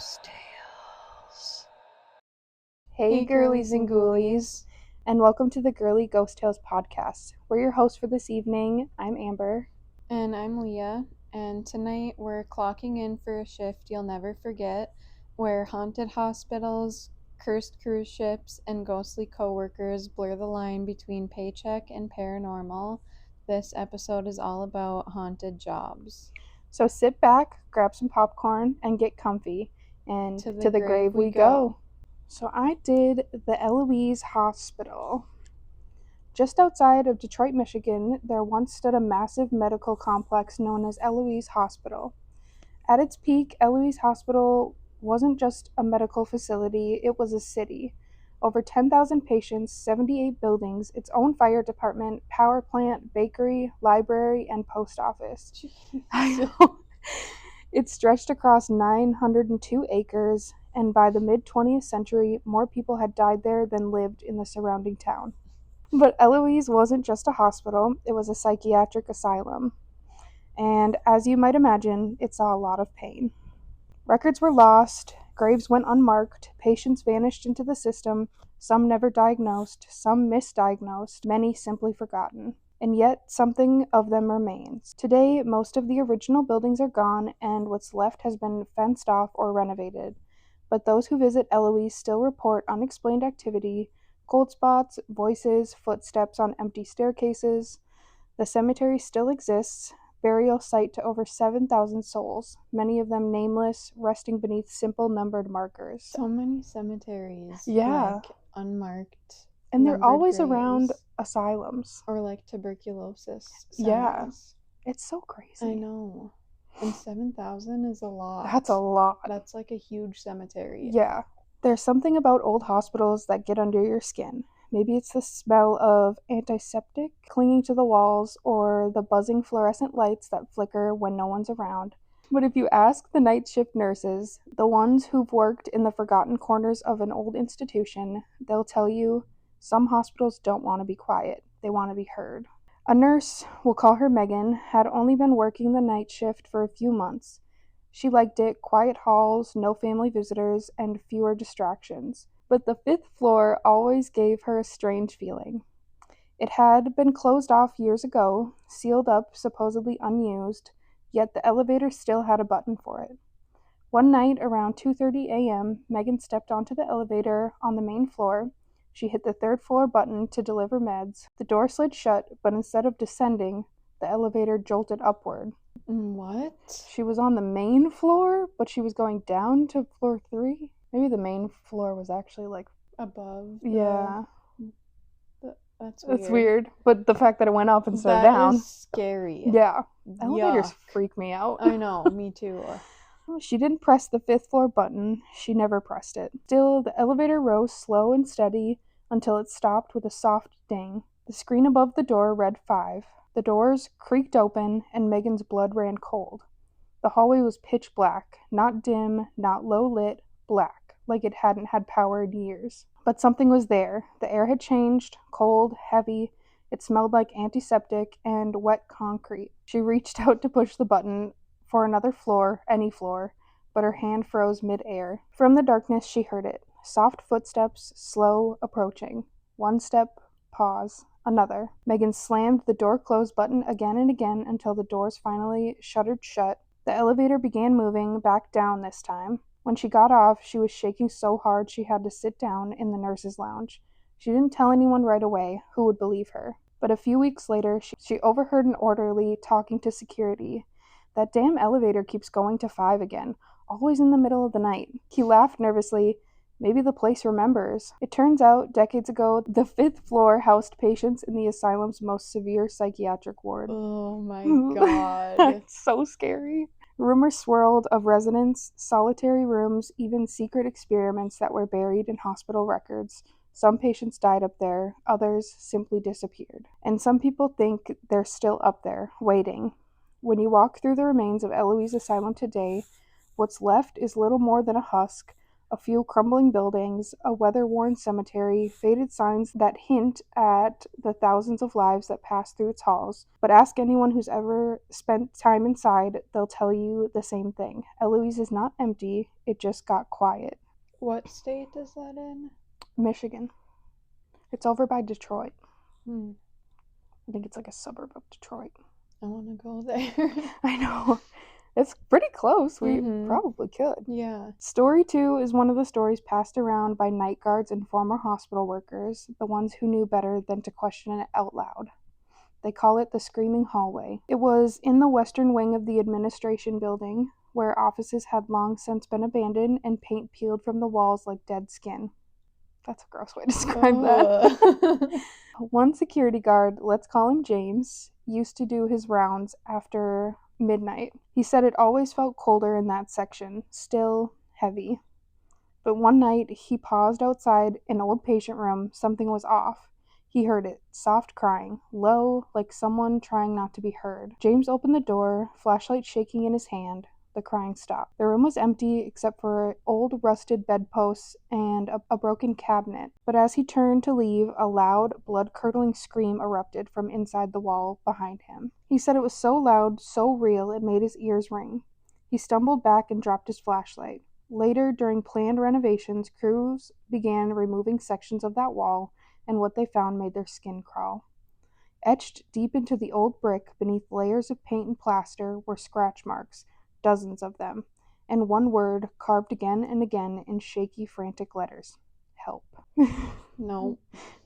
Ghost Tales. Hey girlies and ghoulies, and welcome to the Girly Ghost Tales podcast. We're your hosts for this evening. I'm Amber. And I'm Leah, and tonight we're clocking in for a shift you'll never forget, where haunted hospitals, cursed cruise ships, and ghostly coworkers blur the line between paycheck and paranormal. This episode is all about haunted jobs. So sit back, grab some popcorn, and get comfy, and to the grave we go. So I did the Eloise Hospital. Just outside of Detroit, Michigan, there once stood a massive medical complex known as Eloise Hospital. At its peak, Eloise Hospital wasn't just a medical facility, it was a city. Over 10,000 patients, 78 buildings, its own fire department, power plant, bakery, library, and post office. It stretched across 902 acres, and by the mid-20th century, more people had died there than lived in the surrounding town. But Eloise wasn't just a hospital, it was a psychiatric asylum. And as you might imagine, it saw a lot of pain. Records were lost, graves went unmarked, patients vanished into the system, some never diagnosed, some misdiagnosed, many simply forgotten. And yet, something of them remains. Today, most of the original buildings are gone, and what's left has been fenced off or renovated. But those who visit Eloise still report unexplained activity, cold spots, voices, footsteps on empty staircases. The cemetery still exists, burial site to over 7,000 souls, many of them nameless, resting beneath simple numbered markers. So many cemeteries. Yeah. Like unmarked. And they're numbered always graves. around asylums. Or like tuberculosis centers. Yeah. It's so crazy. I know. And 7,000 is a lot. That's a lot. That's like a huge cemetery. Yeah. There's something about old hospitals that get under your skin. Maybe it's the smell of antiseptic clinging to the walls or the buzzing fluorescent lights that flicker when no one's around. But if you ask the night shift nurses, the ones who've worked in the forgotten corners of an old institution, they'll tell you some hospitals don't want to be quiet. They want to be heard. A nurse, we'll call her Megan, had only been working the night shift for a few months. She liked it, quiet halls, no family visitors, and fewer distractions. But the 5th floor always gave her a strange feeling. It had been closed off years ago, sealed up, supposedly unused, yet the elevator still had a button for it. One night around 2:30 a.m., Megan stepped onto the elevator on the main floor. She hit the 3rd floor button to deliver meds. The door slid shut, but instead of descending, the elevator jolted upward. What? She was on the main floor, but she was going down to floor 3. Maybe the main floor was actually like above. Yeah. That's weird. It's weird, but the fact that it went up instead of down. That is scary. Yeah. Elevators Yuck. freak me out. I know, me too. She didn't press the 5th floor button. She never pressed it. Still, the elevator rose slow and steady until it stopped with a soft ding. The screen above the door read 5. The doors creaked open, and Megan's blood ran cold. The hallway was pitch black, not dim, not low lit, black, like it hadn't had power in years. But something was there. The air had changed, cold, heavy. It smelled like antiseptic and wet concrete. She reached out to push the button for another floor, any floor, but her hand froze mid-air. From the darkness, she heard it. Soft footsteps, slow, approaching. One step, pause. Another. Megan slammed the door close button again and again until the doors finally shuttered shut. The elevator began moving, back down this time. When she got off, she was shaking so hard she had to sit down in the nurse's lounge. She didn't tell anyone right away. Who would believe her? But a few weeks later, she overheard an orderly talking to security. That damn elevator keeps going to 5 again, always in the middle of the night. He laughed nervously. Maybe the place remembers. It turns out, decades ago, the 5th floor housed patients in the asylum's most severe psychiatric ward. Oh my god. That's so scary. Rumors swirled of residents, solitary rooms, even secret experiments that were buried in hospital records. Some patients died up there, others simply disappeared. And some people think they're still up there, waiting. When you walk through the remains of Eloise Asylum today, what's left is little more than a husk, A few crumbling buildings, a weather-worn cemetery, faded signs that hint at the thousands of lives that pass through its halls. But ask anyone who's ever spent time inside, they'll tell you the same thing. Eloise is not empty, it just got quiet. What state is that in? Michigan. It's over by Detroit. Hmm. I think it's like a suburb of Detroit. I want to go there. I know. It's pretty close. We Mhm. probably could. Yeah. Story 2 is one of the stories passed around by night guards and former hospital workers, the ones who knew better than to question it out loud. They call it the Screaming Hallway. It was in the western wing of the administration building, where offices had long since been abandoned and paint peeled from the walls like dead skin. That's a gross way to describe that. Ugh. One security guard, let's call him James, used to do his rounds after midnight. He said it always felt colder in that section, still heavy. But one night he paused outside an old patient room. Something was off. He heard it, soft crying, low, like someone trying not to be heard. James opened the door, flashlight shaking in his hand. The crying stopped. The room was empty except for old rusted bedposts and a broken cabinet. But as he turned to leave, a loud, blood-curdling scream erupted from inside the wall behind him. He said it was so loud, so real, it made his ears ring. He stumbled back and dropped his flashlight. Later, during planned renovations, crews began removing sections of that wall, and what they found made their skin crawl. Etched deep into the old brick, beneath layers of paint and plaster, were scratch marks, dozens of them, and one word carved again and again in shaky, frantic letters: help. No.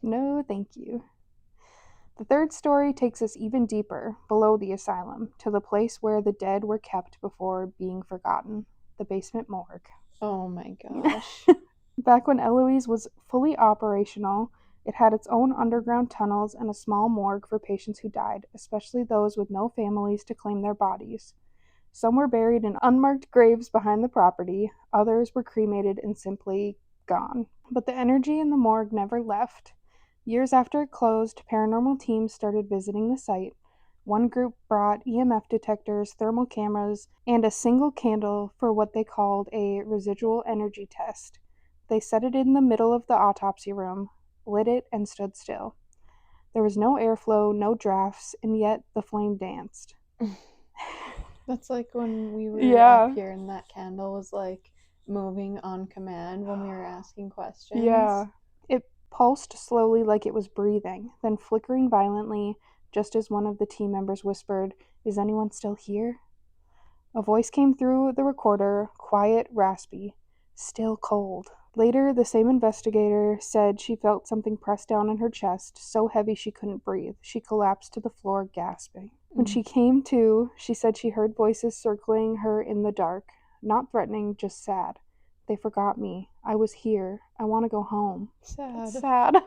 No, thank you. The third story takes us even deeper, below the asylum, to the place where the dead were kept before being forgotten, the basement morgue. Oh my gosh. Back when Eloise was fully operational, it had its own underground tunnels and a small morgue for patients who died, especially those with no families to claim their bodies. Some were buried in unmarked graves behind the property, others were cremated and simply gone. But the energy in the morgue never left. Years after it closed, paranormal teams started visiting the site. One group brought EMF detectors, thermal cameras, and a single candle for what they called a residual energy test. They set it in the middle of the autopsy room, lit it, and stood still. There was no airflow, no drafts, and yet the flame danced. That's like when we were Yeah. up here and that candle was like moving on command when we were asking questions. Yeah. It pulsed slowly like it was breathing, then flickering violently, just as one of the team members whispered, "Is anyone still here?" A voice came through the recorder, quiet, raspy, still cold. Later, the same investigator said she felt something pressed down in her chest, so heavy she couldn't breathe. She collapsed to the floor, gasping. When she came to, she said she heard voices circling her in the dark, not threatening, just sad. "They forgot me. I was here. I want to go home." Sad. Sad.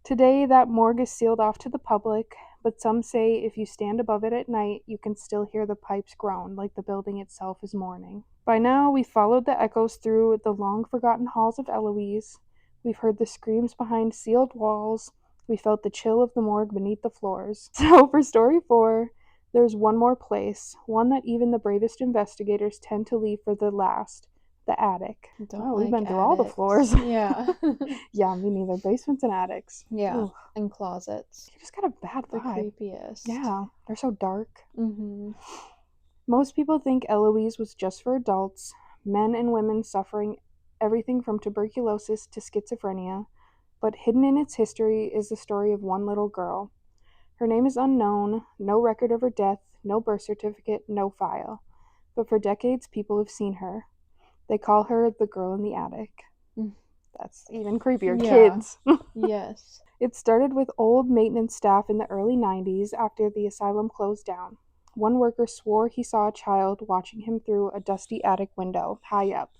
Today, that morgue is sealed off to the public, but some say if you stand above it at night, you can still hear the pipes groan like the building itself is mourning. By now, we've followed the echoes through the long-forgotten halls of Eloise. We've heard the screams behind sealed walls. We felt the chill of the morgue beneath the floors. So for story 4, there's one more place, one that even the bravest investigators tend to leave for the last. The attic. Don't Oh, like we've been through all the attics. floors. Yeah. Yeah, me neither. Basements and attics. Yeah. Ugh. And closets. You just got a bad The vibe. creepiest. Yeah, they're so dark. Mm-hmm. Most people think Eloise was just for adults, men and women suffering everything from tuberculosis to schizophrenia, but hidden in its history is the story of one little girl. Her name is unknown, no record of her death, no birth certificate, no file. But for decades, people have seen her. They call her the girl in the attic. That's even creepier. Yeah. Kids. Yes. It started with old maintenance staff in the early 90s after the asylum closed down. One worker swore he saw a child watching him through a dusty attic window, high up,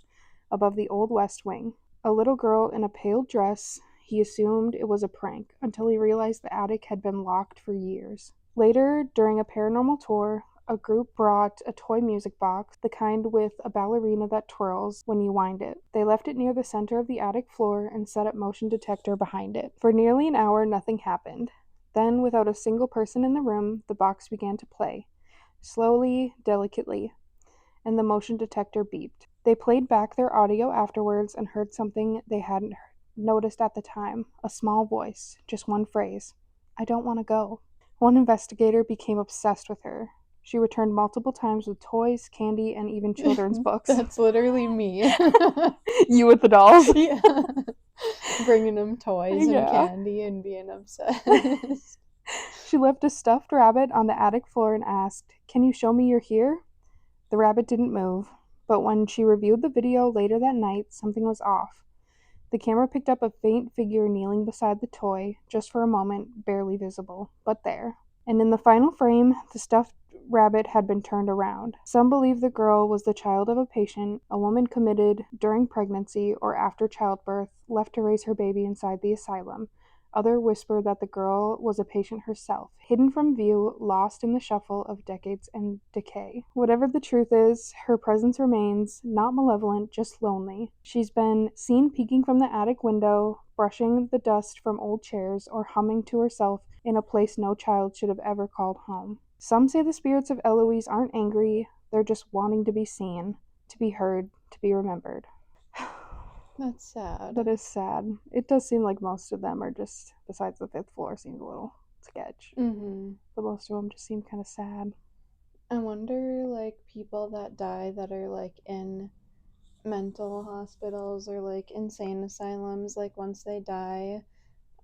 above the old west wing. A little girl in a pale dress. He assumed it was a prank until he realized the attic had been locked for years. Later, during a paranormal tour, a group brought a toy music box, the kind with a ballerina that twirls when you wind it. They left it near the center of the attic floor and set up motion detector behind it. For nearly an hour, nothing happened. Then, without a single person in the room, the box began to play. Slowly, delicately. and the motion detector beeped. They played back their audio afterwards and heard something they hadn't noticed at the time, a small voice, just one phrase, "I don't want to go." One investigator became obsessed with her. She returned multiple times with toys, candy, and even children's books. That's literally me. You with the dolls? Yeah. Bringing them toys and Yeah. candy and being obsessed. She left a stuffed rabbit on the attic floor and asked, "Can you show me you're here?" The rabbit didn't move, but when she reviewed the video later that night, something was off. The camera picked up a faint figure kneeling beside the toy, just for a moment, barely visible, but there. And in the final frame, the stuffed rabbit had been turned around. Some believe the girl was the child of a patient, a woman committed during pregnancy or after childbirth, left to raise her baby inside the asylum. Others whisper that the girl was a patient herself, hidden from view, lost in the shuffle of decades and decay. Whatever the truth is, her presence remains, not malevolent, just lonely. She's been seen peeking from the attic window, brushing the dust from old chairs, or humming to herself in a place no child should have ever called home. Some say the spirits of Eloise aren't angry, they're just wanting to be seen, to be heard, to be remembered. That's sad. That is sad. It does seem like most of them are just, besides the fifth floor, seems a little sketch. Mm-hmm. But most of them just seem kind of sad. I wonder, like, people that die that are, like, in mental hospitals or, like, insane asylums, like, once they die,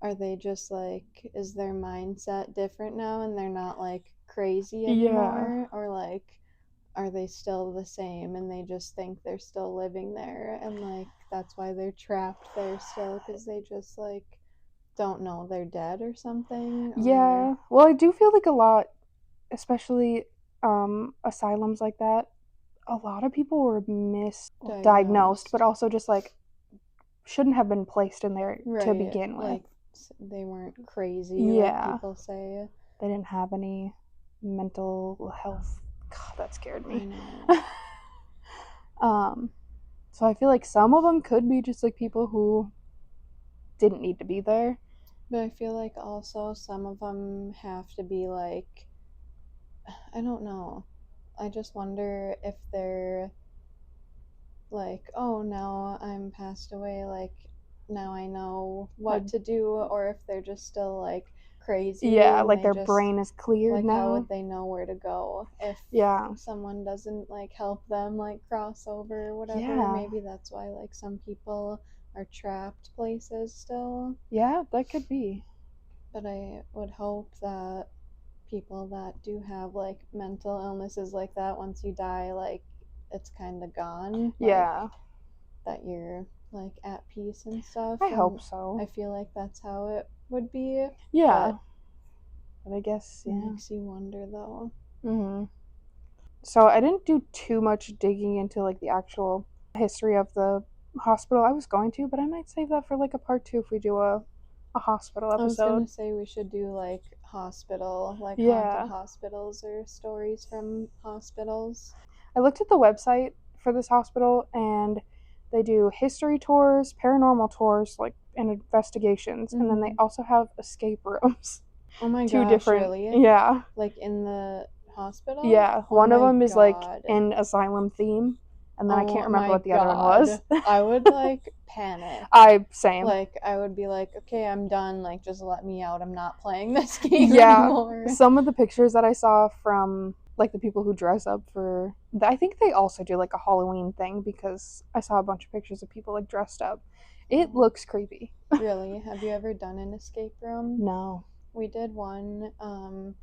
are they just, like, is their mindset different now and they're not, like, crazy anymore? Or, like, are they still the same and they just think they're still living there and, like, that's why they're trapped there still because they just, like, don't know they're dead or something? Yeah. Well, I do feel like a lot, especially asylums like that, a lot of people were misdiagnosed, but also just like shouldn't have been placed in there to begin with. Like, they weren't crazy, Yeah. like people say. They didn't have any mental health. God, that scared me. I know. So I feel like some of them could be just like people who didn't need to be there. But I feel like also some of them have to be like, I don't know. I just wonder if they're like, oh, now I'm passed away, like, now I know what to do, or if they're just still like crazy. Yeah, and like they their brain is cleared like, now. how would they know where to go if someone doesn't like help them like cross over or whatever? Yeah. Maybe that's why like some people are trapped places still. Yeah, that could be. But I would hope that people that do have like mental illnesses like that, once you die, like it's kind of gone. Yeah. Like, that you're like at peace and stuff. I and hope so. I feel like that's how it would be. Yeah. But I guess, it makes you wonder though. Mm-hmm. So I didn't do too much digging into like the actual history of the hospital. I was going to, but I might save that for like a part 2 if we do a hospital episode. I was gonna say we should do like hospital, like haunted hospitals or stories from hospitals. I looked at the website for this hospital and they do history tours, paranormal tours, like and investigations, and then they also have escape rooms. Oh my 2 gosh, different, really? yeah. Like in the hospital? Yeah, Oh one of my them is like God. an asylum theme, and then I can't remember my what the other one was. I would like panic. Same. Like I would be like, okay, I'm done. Like just let me out. I'm not playing this game anymore. Some of the pictures that I saw from like the people who dress up for, I think they also do like a Halloween thing because I saw a bunch of pictures of people like dressed up. It looks creepy. Really? Have you ever done an escape room? No. We did one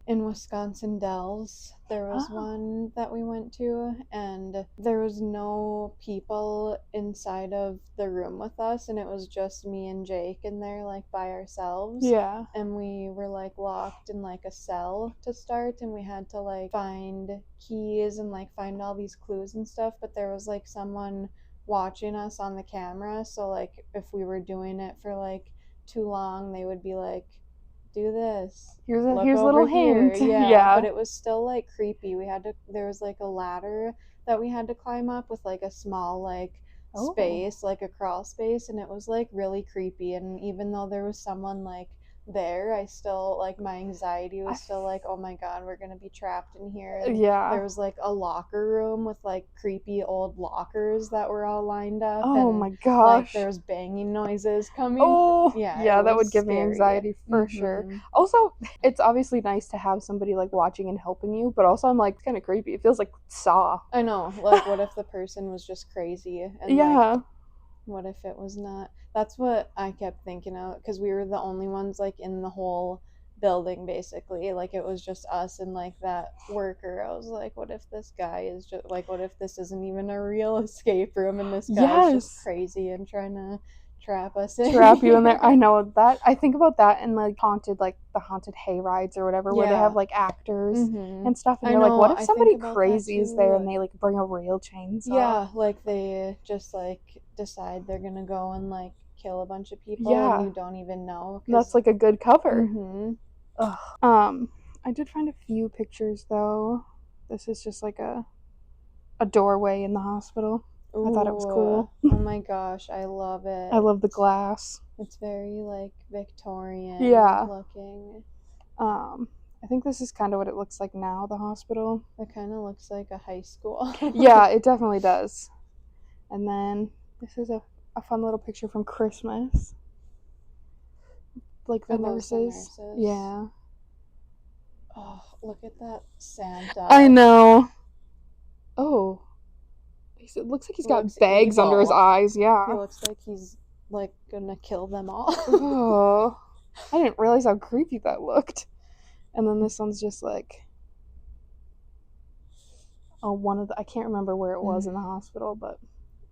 in Wisconsin Dells. There was one that we went to, and there was no people inside of the room with us, and it was just me and Jake in there, like, by ourselves. Yeah. And we were, like, locked in, like, a cell to start, and we had to, like, find keys and, like, find all these clues and stuff, but there was, like, someone watching us on the camera, so, like, if we were doing it for, like, too long, they would be like, do this. Here's a little hint. Yeah, but it was still like creepy. There was like a ladder that we had to climb up with like a small like space, like a crawl space, and it was like really creepy. And even though there was someone like there, I still like my anxiety was still like, oh my god, we're gonna be trapped in here. And Yeah. there was like a locker room with like creepy old lockers that were all lined up, Oh and my like gosh. there was banging noises coming. Oh, Yeah, yeah, it that was would give me scary. anxiety for sure. Also, it's obviously nice to have somebody like watching and helping you, but also I'm like, it's kind of creepy. It feels like Saw. I know, like what if the person was just crazy and like Yeah. what if it was not? That's what I kept thinking of because we were the only ones like in the whole building basically. Like it was just us and like that worker. I was like, what if this guy is just like, what if this isn't even a real escape room and this guy's just Yes. crazy and trying to trap us in Trap you in there. I here? know that. I think about that and like the haunted hay rides or whatever, where they have Yeah. like actors Mhm. and stuff, and I you're like, know. what if I think somebody about that crazy is there too. and they like bring a real chainsaw? Yeah, like they just like decide they're gonna go and like kill a bunch of people and Yeah, you don't even know that's because like a good cover. mhm. Ugh. I did find a few pictures though. This is just like a doorway in the hospital. I thought it was Ooh, cool. oh my gosh, I love I it. love the glass. It's very like Victorian Yeah. looking. I think this is kind of what it looks like now, the hospital. It kind of looks like a high school. Yeah, it definitely does. And then this is a fun little picture from Christmas. Like the Are those the nurses. nurses? Yeah. Oh, look at that I Santa. know. Oh. It looks like he's got Looks bags under his evil. eyes. He Yeah. looks like he's like gonna kill them all. Oh. I didn't realize how creepy that looked. And then this one's just like, oh, one of the, I can't remember where it was in the hospital, but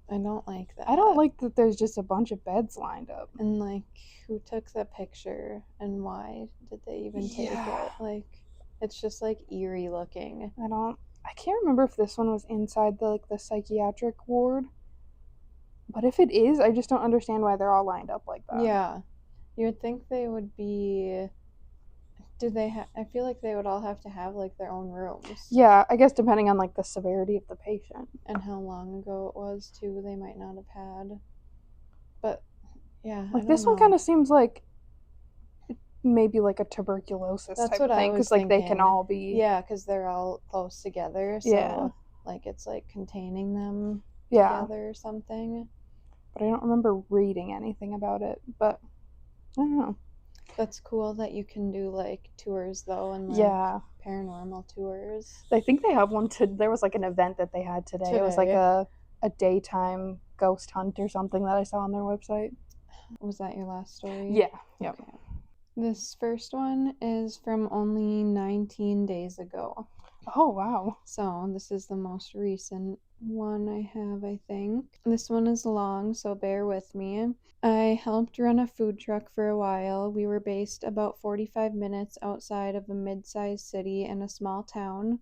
I don't like that. I don't like that there's just a bunch of beds lined up. And like, who took the picture and why did they even take it? Like, it's just like eerie looking. I can't remember if this one was inside the psychiatric ward. But if it is, I just don't understand why they're all lined up like that. Yeah, you would think they would be. Do they have? I feel like they would all have to have like their own rooms. Yeah, I guess depending on like the severity of the patient. And how long ago it was too, they might not have had. But yeah, I Like don't this one know. kind of seems like maybe like a tuberculosis That's type what of I thing was because like they can thinking. all be. Yeah, because they're all close together, Yeah. so like it's like containing them Yeah. together or something. But I don't remember reading anything about it. But I don't know. That's cool that you can do like tours though and like Yeah. paranormal tours. I think they have one to. There was like an event that they had today. It was like Today. a daytime ghost hunt or something that I saw on their website. Was that your last story? Yeah. Yep. Okay. This first one is from only 19 days ago. Oh wow. So, this is the most recent one I have, I think. This one is long, so bear with me. I helped run a food truck for a while. We were based about 45 minutes outside of a mid sized city in a small town.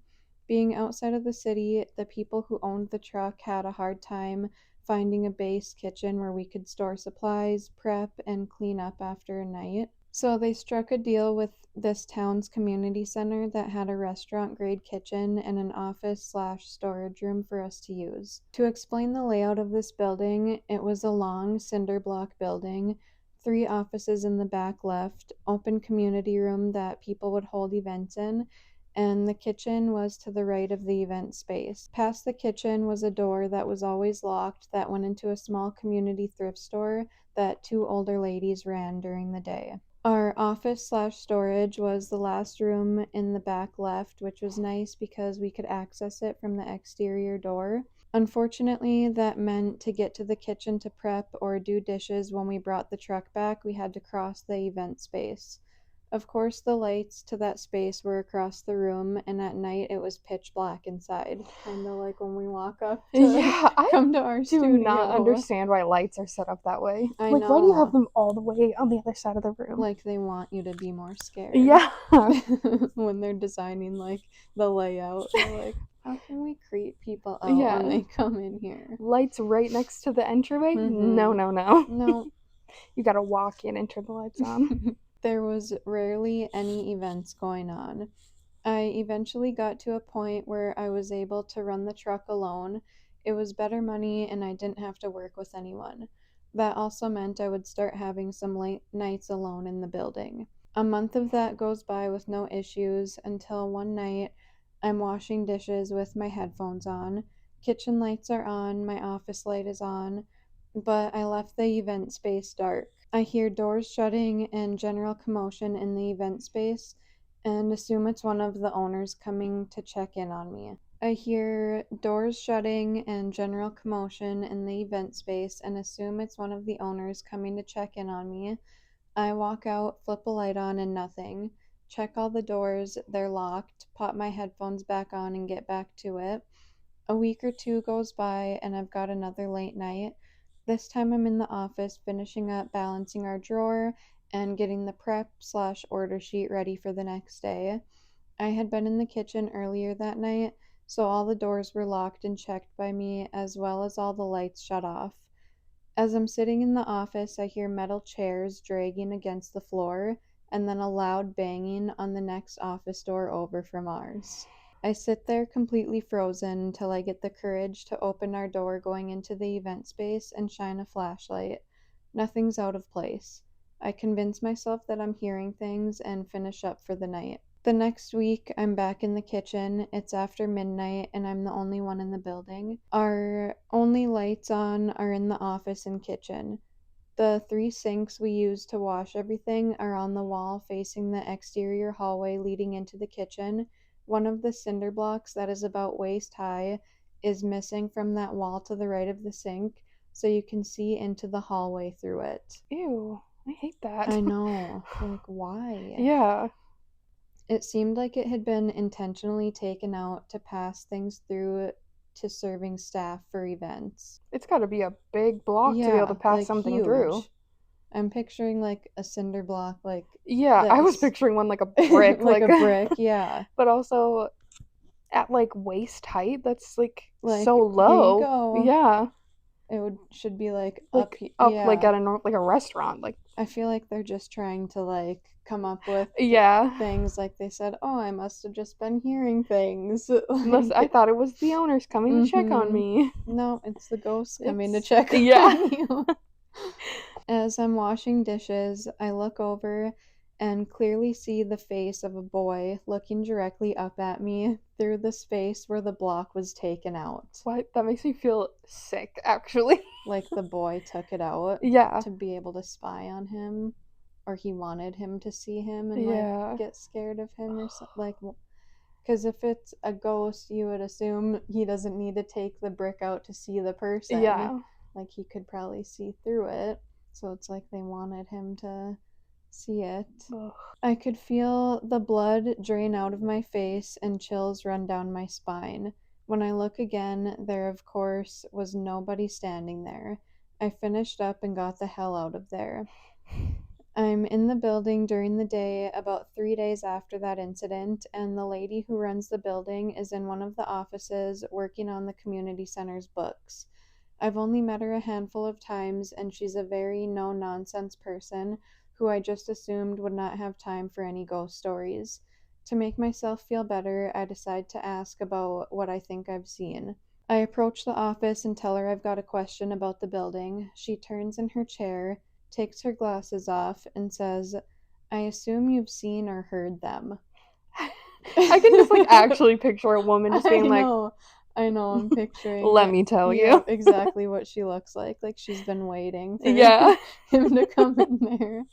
Being outside of the city, the people who owned the truck had a hard time finding a base kitchen where we could store supplies, prep, and clean up after a night. So they struck a deal with this town's community center that had a restaurant grade kitchen and an office slash storage room for us to use. To explain the layout of this building, it was a long cinder block building, 3 offices in the back left, open community room that people would hold events in, and the kitchen was to the right of the event space. Past the kitchen was a door that was always locked that went into a small community thrift store that 2 older ladies ran during the day. Our office slash storage was the last room in the back left, which was nice because we could access it from the exterior door. Unfortunately, that meant to get to the kitchen to prep or do dishes when we brought the truck back, we had to cross the event space. Of course, the lights to that space were across the room, and at night it was pitch black inside. Kind of like when we walk up to Yeah, I come to our do not studio. understand why lights are set up that way. I Like, why do you have know. them all the way on the other side of the room? Like they want you to be more scared. Yeah. When they're designing like the layout. They're like, how can we creep people out Yeah. when they come in here? Lights right next to the entryway? Mhm. No, no, no. No. You gotta walk in and turn the lights on. There was rarely any events going on. I eventually got to a point where I was able to run the truck alone. It was better money and I didn't have to work with anyone. That also meant I would start having some late nights alone in the building. A month of that goes by with no issues until one night I'm washing dishes with my headphones on. Kitchen lights are on, my office light is on, but I left the event space dark. I hear doors shutting and general commotion in the event space and assume it's one of the owners coming to check in on me. I hear doors shutting and general commotion in the event space and assume it's one of the owners coming to check in on me. I walk out, flip a light on, and nothing. Check all the doors, they're locked, pop my headphones back on, and get back to it. A week or two goes by, and I've got another late night. This time I'm in the office finishing up balancing our drawer and getting the prep/order sheet ready for the next day. I had been in the kitchen earlier that night, so all the doors were locked and checked by me, as well as all the lights shut off. As I'm sitting in the office, I hear metal chairs dragging against the floor and then a loud banging on the next office door over from ours. I sit there completely frozen until I get the courage to open our door going into the event space and shine a flashlight. Nothing's out of place. I convince myself that I'm hearing things and finish up for the night. The next week, I'm back in the kitchen. It's after midnight, and I'm the only one in the building. Our only lights on are in the office and kitchen. The 3 sinks we use to wash everything are on the wall facing the exterior hallway leading into the kitchen. One of the cinder blocks that is about waist high is missing from that wall to the right of the sink, so you can see into the hallway through it. Ew, I hate that. I know. Like, why? Yeah. It seemed like it had been intentionally taken out to pass things through to serving staff for events. It's got to be a big block to be able to Yeah, pass like something through. huge. I'm picturing like a cinder block, like Yeah, I was that's picturing one like a brick, like a brick, yeah. but also at like waist height. That's like so Like here you low. go. Yeah, Should be like up, like up like yeah. at like a restaurant. Like I feel like they're just trying to like come up with yeah, things like they said, "Oh, I must have just been hearing things." unless I Like, thought it was the owners coming to check on mm-hmm. me. No, it's the ghosts coming to It's check yeah. on you. As I'm washing dishes, I look over and clearly see the face of a boy looking directly up at me through the space where the block was taken out. What? That makes me feel sick, actually. Like the boy took it out Yeah. to be able to spy on him, or he wanted him to see him and like Yeah. get scared of him or something. Like, because if it's a ghost, you would assume he doesn't need to take the brick out to see the person. Yeah. Like, he could probably see through it. So it's like they wanted him to see it. Ugh. I could feel the blood drain out of my face and chills run down my spine. When I look again, there of course was nobody standing there. I finished up and got the hell out of there. I'm in the building during the day about 3 days after that incident, and the lady who runs the building is in one of the offices working on the community center's books. I've only met her a handful of times, and she's a very no nonsense person who I just assumed would not have time for any ghost stories. To make myself feel better, I decide to ask about what I think I've seen. I approach the office and tell her I've got a question about the building. She turns in her chair, takes her glasses off, and says, "I assume you've seen or heard them." I can just like actually picture a woman just being like, I know, I'm picturing let me tell yeah, you. exactly what she looks like. Like she's been waiting for Yeah. him to come in there.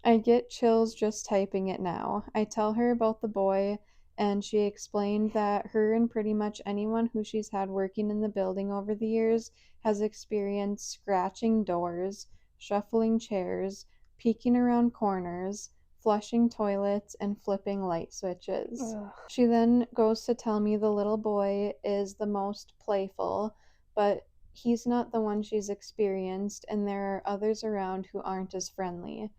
I get chills just typing it now. I tell her about the boy, and she explained that her and pretty much anyone who she's had working in the building over the years has experienced scratching doors, shuffling chairs, peeking around corners, flushing toilets, and flipping light switches. Ugh. She then goes to tell me the little boy is the most playful, but he's not the one she's experienced, and there are others around who aren't as friendly.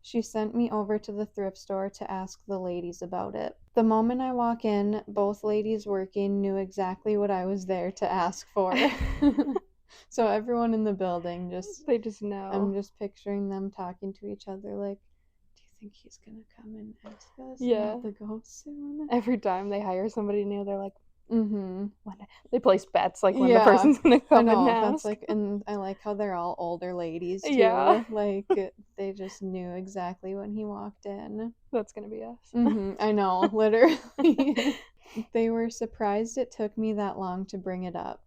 She sent me over to the thrift store to ask the ladies about it. The moment I walk in, both ladies working knew exactly what I was there to ask for. So everyone in the building They just know. I'm just picturing them talking to each other like, do you think he's gonna come and ask us Yeah. about the ghost soon? Every time they hire somebody new, they're like, Mm-hmm. They place bets like when the Yeah, person's gonna I come and know. That's ask. like, and I like how they're all older ladies Yeah, too. Like, they just knew exactly when he walked in. that's gonna be us. I know, literally. They were surprised it took me that long to bring it up.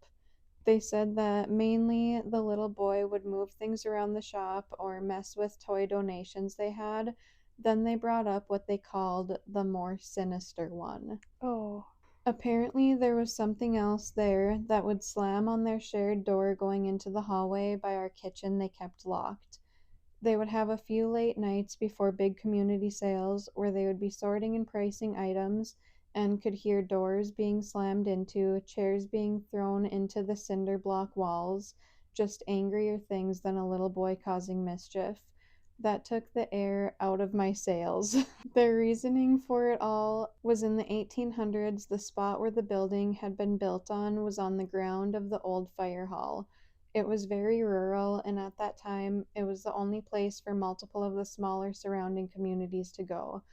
They said that mainly the little boy would move things around the shop or mess with toy donations they had. Then they brought up what they called the more sinister one. Oh, Apparently, there was something else there that would slam on their shared door going into the hallway by our kitchen they kept locked. They would have a few late nights before big community sales where they would be sorting and pricing items and could hear doors being slammed into, chairs being thrown into the cinder block walls, just angrier things than a little boy causing mischief. That took the air out of my sails. Their reasoning for it all was in the 1800s, the spot where the building had been built on was on the ground of the old fire hall. It was very rural, and at that time, it was the only place for multiple of the smaller surrounding communities to go.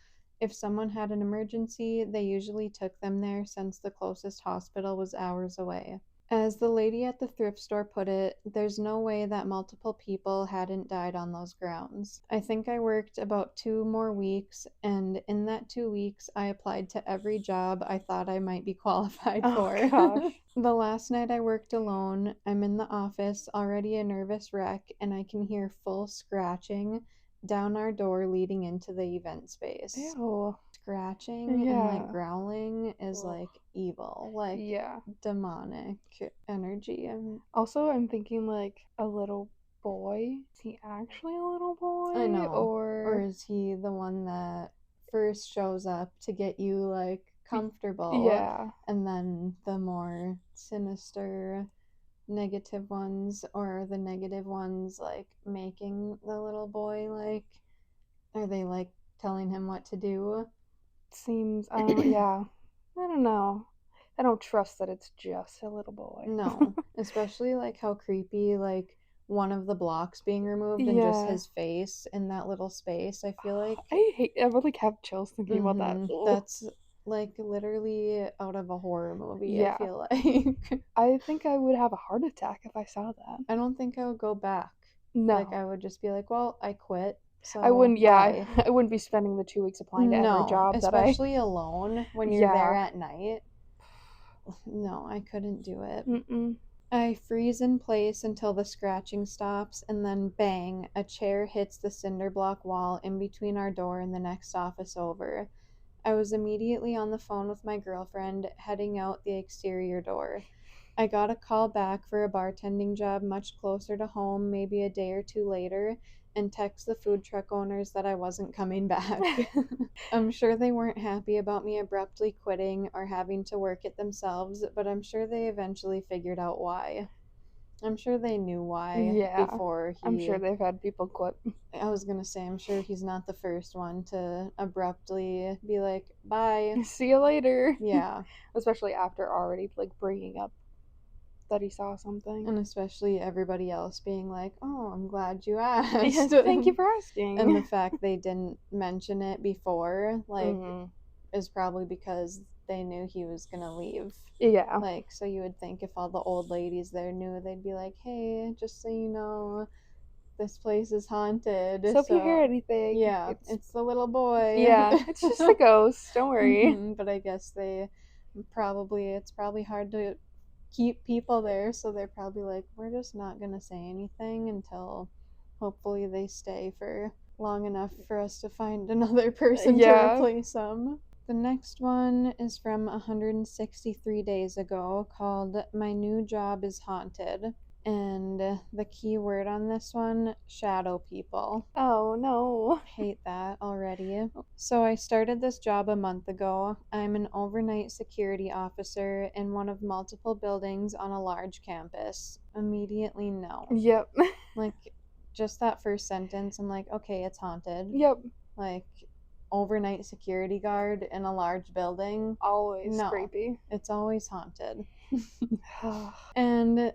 If someone had an emergency, they usually took them there since the closest hospital was hours away. As the lady at the thrift store put it, there's no way that multiple people hadn't died on those grounds. I think I worked about 2 more weeks, and in that 2 weeks, I applied to every job I thought I might be qualified oh for. gosh. The last night I worked alone, I'm in the office, already a nervous wreck, and I can hear full scratching down our door leading into the event space. Ew. Scratching and like Yeah. growling is Ugh. like evil, like Yeah. demonic energy. Also, I'm thinking like a little boy. Is he actually a little I boy know. Or or is he the one that first shows up to get you like comfortable, yeah. and then the more sinister negative ones, or the negative ones like making the little boy like, are they like telling him what to do? Seems I don't yeah. I don't know. I don't trust that it's just a little boy. No, especially like how creepy, like one of the blocks being removed and just Yeah. his face in that little space. I feel like, I would like have chills thinking about that. Ugh. that's like literally out of a horror movie, I Yeah. feel like. I think I would have a heart attack if I saw that. I don't think I would go back. Like, No. I would just be like, well, I quit, I so wouldn't yeah, bye. I wouldn't be spending the 2 weeks applying to every No, job that I especially alone when you're there yeah. at night. No, I couldn't do it. Mm-mm. I freeze in place until the scratching stops, and then bang, a chair hits the cinder block wall in between our door and the next office over. I was immediately on the phone with my girlfriend, heading out the exterior door. I got a call back for a bartending job much closer to home, maybe a day or two later, and text the food truck owners that I wasn't coming back. I'm sure they weren't happy about me abruptly quitting or having to work it themselves, but I'm sure they eventually figured out why. I'm sure they knew why Yeah. before I'm sure he. they've had people quit. I was gonna say, I'm sure he's not the first one to abruptly be like, bye. See you later. Yeah, Especially after already like bringing up that he saw something. and especially everybody else being like, oh, I'm glad you Yeah, asked. thank you for And the asking. fact they didn't mention it before, like, Hmm. is probably because they knew he was gonna leave. Yeah. Like, so you would think if all the old ladies there knew, they'd be like, hey, just so you know, this place is haunted. So if you hear So, anything, yeah, it's the little boy. yeah, it's just a ghost. Don't worry. But I guess it's probably hard to keep people there, so they're probably like, we're just not gonna say anything until hopefully they stay for long enough for us to find another person to Yeah. replace them. The next one is from 163 days ago, called My New Job is Haunted. And the key word on this one, shadow people. Oh no. Hate that already. So I started this job a month ago. I'm an overnight security officer in one of multiple buildings on a large campus. Immediately, no. Yep. Like, just that first sentence, I'm like, okay, it's haunted. Yep. Like, overnight security guard in a large building. Always No, creepy. it's always haunted. And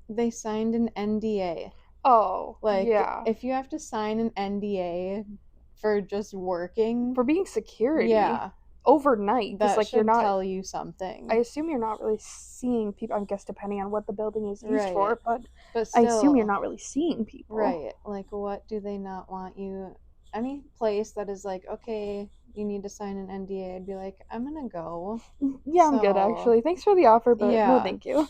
they signed an NDA. Oh, Like, yeah. if you have to sign an NDA for just working, For being security. yeah. overnight, because That like you're should not. tell you I something. assume you're not really seeing people. I guess depending on what the building is used Right. for, but But I assume you're still, not really seeing people. right. Like, what do they not want you? Any place that is like, okay, you need to sign an NDA, I'd be like, I'm gonna go. Yeah, I'm good So, actually. Thanks for the offer, but no yeah. thank you.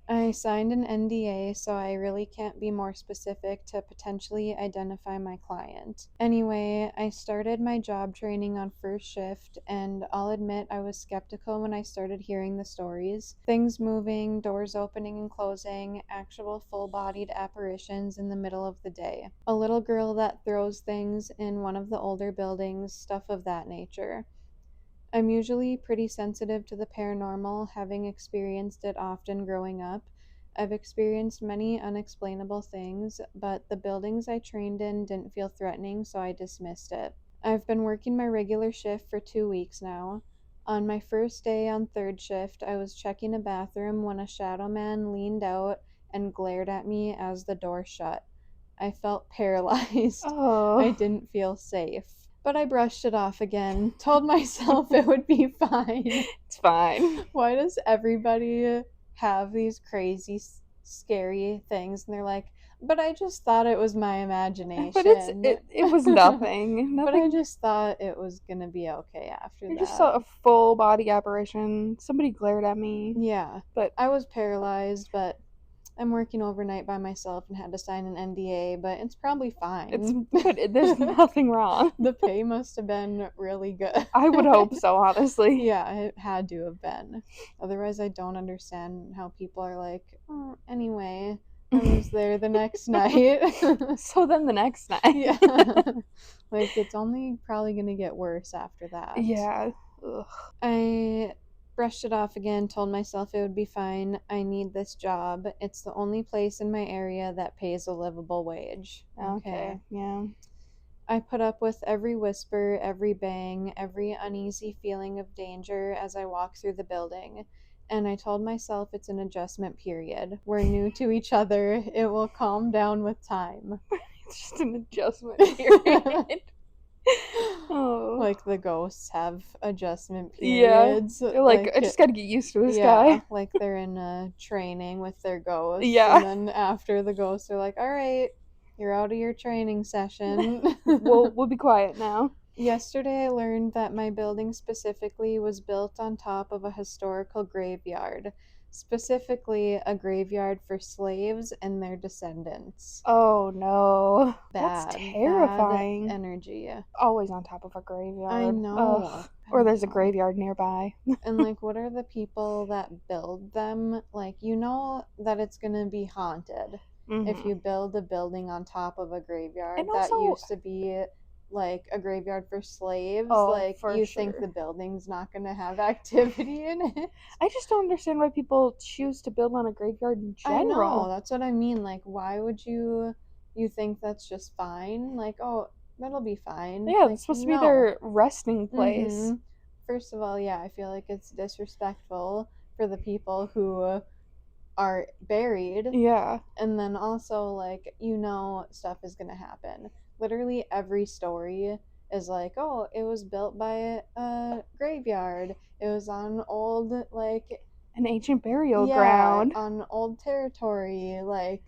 I signed an NDA, so I really can't be more specific to potentially identify my client. Anyway, I started my job training on first shift, and I'll admit I was skeptical when I started hearing the stories. Things moving, doors opening and closing, actual full bodied apparitions in the middle of the day. A little girl that throws things in one of the older buildings, stuff of that nature. I'm usually pretty sensitive to the paranormal, having experienced it often growing up. I've experienced many unexplainable things, but the buildings I trained in didn't feel threatening, so I dismissed it. I've been working my regular shift for 2 weeks now. On my first day on third shift, I was checking a bathroom when a shadow man leaned out and glared at me as the door shut. I felt paralyzed. I Oh, didn't feel safe. But I brushed it off again, told myself it would be fine. it's fine. Why does everybody have these crazy, scary things? And they're like, but I just thought it was my But imagination. it was nothing. But I Nothing. just thought it was gonna be okay after I just that. saw a full body apparition. Somebody glared at me, Yeah, but I was paralyzed, but I'm working overnight by myself and had to sign an NDA, but it's probably it's fine. but there's nothing wrong. The pay must have been really good. I would hope so, honestly. Yeah, it had to have been. Otherwise, I don't understand how people are like, oh, anyway, I was there the next night. So then the next Yeah. night. Like, it's only probably going to get worse after that. Yeah. Ugh. I brushed it off again, told myself it would be fine. I need this job. It's the only place in my area that pays a livable wage. Okay. Yeah. I put up with every whisper, every bang, every uneasy feeling of danger as I walk through the building. And I told myself it's an adjustment period. We're new to each other. It will calm down with time. It's just an adjustment period. Oh. Like the ghosts have adjustment Yeah. periods. They're like, I just gotta get used to this Yeah, guy. like they're in a training with their ghosts. Yeah. And then after the ghosts are like, all right, you're out of your training session. We'll be quiet now. Yesterday, I learned that my building specifically was built on top of a historical graveyard, specifically a graveyard for slaves and their descendants. Oh no. That's Bad, bad terrifying. energy. Always on top of a graveyard. I know. Ugh. I Or there's a know. graveyard nearby. And like, what are the people that build them? Like, you know that it's gonna be haunted if Mm-hmm. you build a building on top of a graveyard And that also, used to be like a graveyard for slaves. oh, Like, for you think the sure. building's not gonna have activity in it? I just don't understand why people choose to build on a graveyard in I know, general. that's what I mean. Like, why would you think that's just fine? Like, oh, that'll be fine. Yeah, Like, it's supposed to be no. their resting place. Mm-hmm. First of all, yeah, I feel like it's disrespectful for the people who are buried, Yeah. and then also like, stuff is gonna happen. Literally every story is like, oh, it was built by a graveyard, it was on old, like, An ancient burial yeah, ground. on old territory. Like,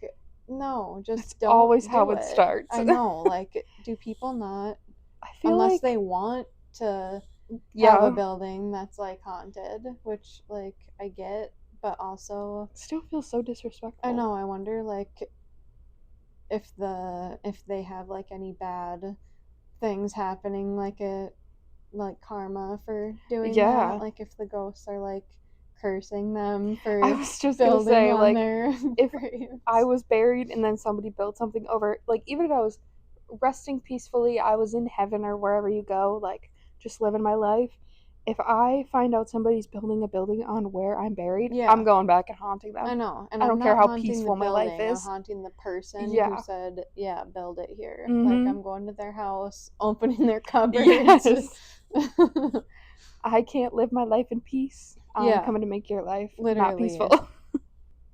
no, That's just don't always how do it it. starts. I know, like, do people not, I feel unless they like, want to have a yeah, building that's like haunted, which, like, I get, but also it still feels so I disrespectful. know, I wonder, like, if they have like any bad things happening, like a like karma for doing that, Yeah. like if the ghosts are like cursing them I for was just gonna building say, on like, their if I graves. was buried and then somebody built something over, like, even if I was resting peacefully, I was in heaven or wherever you go, like, just living my life. If I find out somebody's building a building on where I'm buried, I'm Yeah, going back and haunting I them. know. And I I'm don't care not how haunting the peaceful my life building, I'm is. haunting the person who Yeah. said, yeah, build it here. Like, Mm-hmm. I'm going to their house, opening their cupboards. Yes. I can't live my life in peace. I'm Yeah, coming to make your life not literally. peaceful.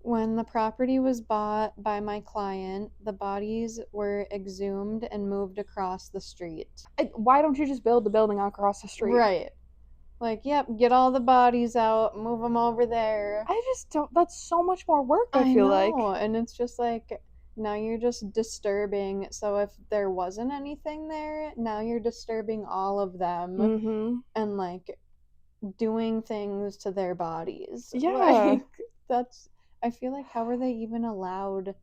When the property was bought by my client, the bodies were exhumed and moved across the street. Why don't you just build the building across the street? Right. Like, yep, get all the bodies out, move them over there. I just don't. That's so much more work, I I feel know, like. and it's just like now you're just disturbing. So if there wasn't anything there, now you're disturbing all of them Mm-hmm. and like doing things to their bodies. Yeah. Like that's I feel like how are they even allowed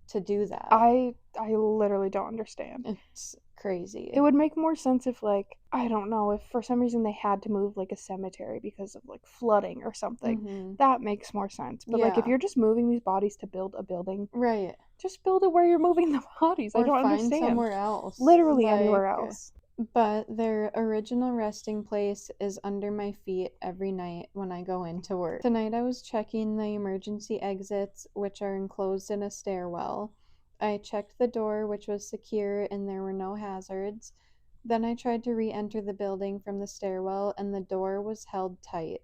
to do that? I literally don't understand. It's crazy. It would make more sense if, like, I don't know, if for some reason they had to move like a cemetery because of like flooding or something. Mm-hmm. That makes more sense. But like if Yeah. you're just moving these bodies to build a building, Right. just build it where you're moving the bodies. I Or don't find understand. somewhere else. Literally anywhere Like, else. but their original resting place is under my feet every night when I go into work. Tonight I was checking the emergency exits, which are enclosed in a stairwell. I checked the door, which was secure and there were no hazards. Then I tried to re enter the building from the stairwell, and the door was held tight.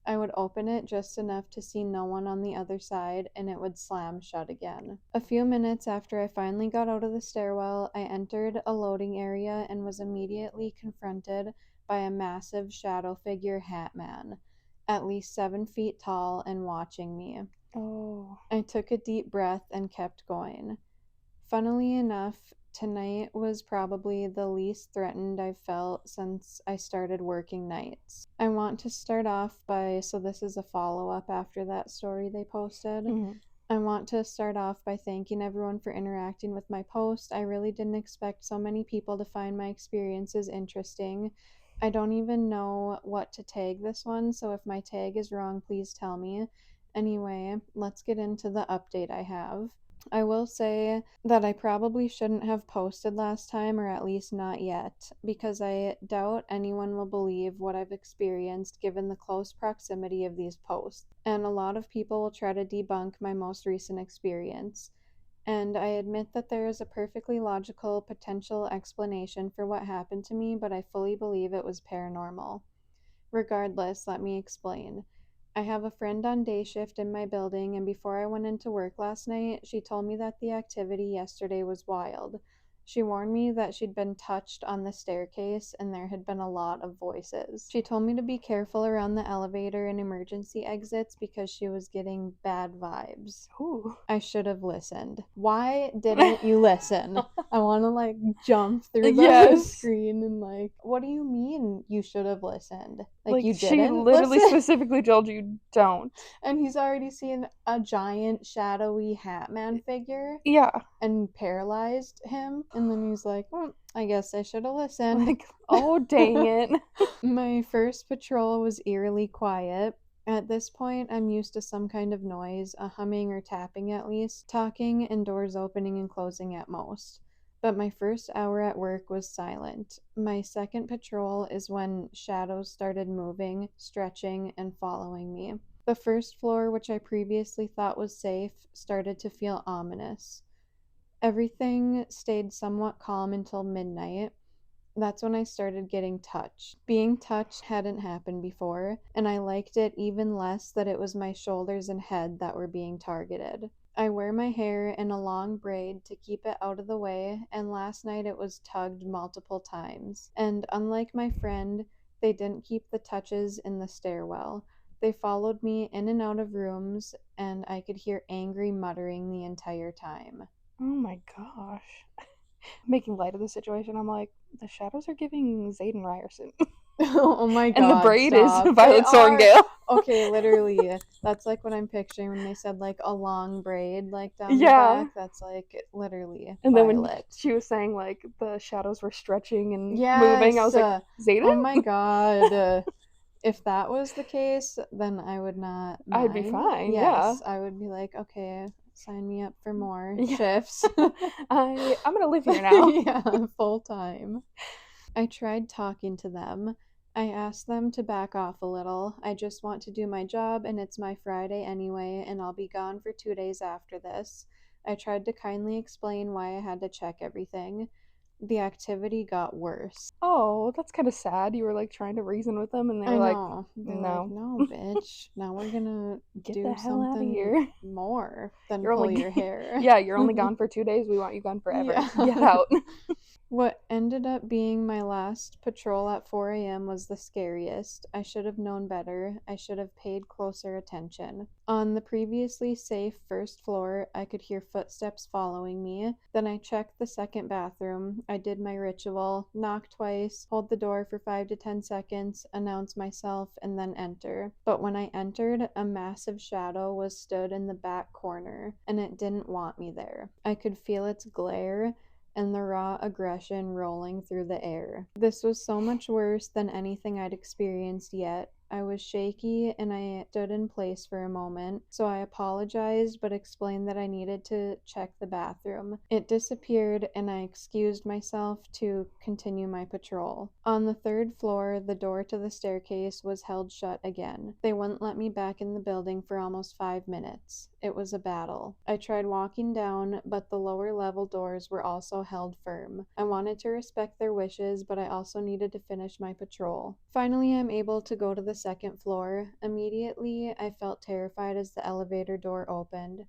I would open it just enough to see no one on the other side, and it would slam shut again. A few minutes after I finally got out of the stairwell, I entered a loading area and was immediately confronted by a massive shadow figure hat man, at least 7 feet tall and watching me. Oh. I took a deep breath and kept going. Funnily enough, tonight was probably the least threatened I've felt since I started working nights. I want to start off by, so this is a follow up after that story they posted. Mm-hmm. I want to start off by thanking everyone for interacting with my post. I really didn't expect so many people to find my experiences interesting. I don't even know what to tag this one, so if my tag is wrong, please tell me. Anyway, let's get into the update I have. I will say that I probably shouldn't have posted last time, or at least not yet, because I doubt anyone will believe what I've experienced given the close proximity of these posts, and a lot of people will try to debunk my most recent experience. And I admit that there is a perfectly logical potential explanation for what happened to me, but I fully believe it was paranormal. Regardless, let me explain. I have a friend on day shift in my building, and before I went into work last night, she told me that the activity yesterday was wild. She warned me that she'd been touched on the staircase and there had been a lot of voices. She told me to be careful around the elevator and emergency exits because she was getting bad vibes. Ooh. I should have listened. Why didn't you listen? I want to like jump through the Yes. screen and like, what do you mean you should have listened? Like you she didn't literally listen? specifically told you don't. And he's already seen a giant shadowy Hatman figure Yeah. and paralyzed him. And then he's like, I guess I should have listened. Like, oh dang it. My first patrol was eerily quiet. At this point, I'm used to some kind of noise, a humming or tapping at least, talking, and doors opening and closing at most. But my first hour at work was silent. My second patrol is when shadows started moving, stretching, and following me. The first floor, which I previously thought was safe, started to feel ominous. Everything stayed somewhat calm until midnight. That's when I started getting touched. Being touched hadn't happened before, and I liked it even less that it was my shoulders and head that were being targeted. I wear my hair in a long braid to keep it out of the way, and last night it was tugged multiple times. And unlike my friend, they didn't keep the touches in the stairwell. They followed me in and out of rooms, and I could hear angry muttering the entire time. Oh my gosh. Making light of the situation, I'm like, the shadows are giving Zayden Ryerson. Oh my god. And the braid stop. is Violet Sorengale. Okay, literally. That's like what I'm picturing when they said like a long braid like down the Yeah. back. That's like literally And then when Violet. she was saying like the shadows were stretching and Yes. moving, I was like, Zayden? Oh my god. If that was the case, then I would not mind. I'd be fine. Yes, Yeah. I would be like, okay, sign me up for more Yeah. shifts. I'm gonna live here now. Yeah, full time. I tried talking to them. I asked them to back off a little. I just want to do my job, and it's my Friday anyway, and I'll be gone for 2 days after this. I tried to kindly explain why I had to check everything. the activity got worse. Oh, that's kind of sad. You were like trying to reason with them and they I were like, know. They're like, no, no, bitch. Now we're gonna get the do hell out of something here. more than You're pull only, your hair. yeah, you're only gone for 2 days. We want you gone forever. Yeah. Get out. What ended up being my last patrol at 4 a.m. was the scariest. I should have known better. I should have paid closer attention. On the previously safe first floor, I could hear footsteps following me. Then I checked the second bathroom. I did my ritual, knock twice, hold the door for 5 to 10 seconds, announce myself, and then enter. But when I entered, a massive shadow was stood in the back corner, and it didn't want me there. I could feel its glare and the raw aggression rolling through the air. This was so much worse than anything I'd experienced yet. I was shaky and I stood in place for a moment, so I apologized but explained that I needed to check the bathroom. It disappeared and I excused myself to continue my patrol. On the third floor, the door to the staircase was held shut again. They wouldn't let me back in the building for almost 5 minutes. It was a battle. I tried walking down, but the lower level doors were also held firm. I wanted to respect their wishes, but I also needed to finish my patrol. Finally, I'm able to go to the second floor. Immediately, I felt terrified as the elevator door opened.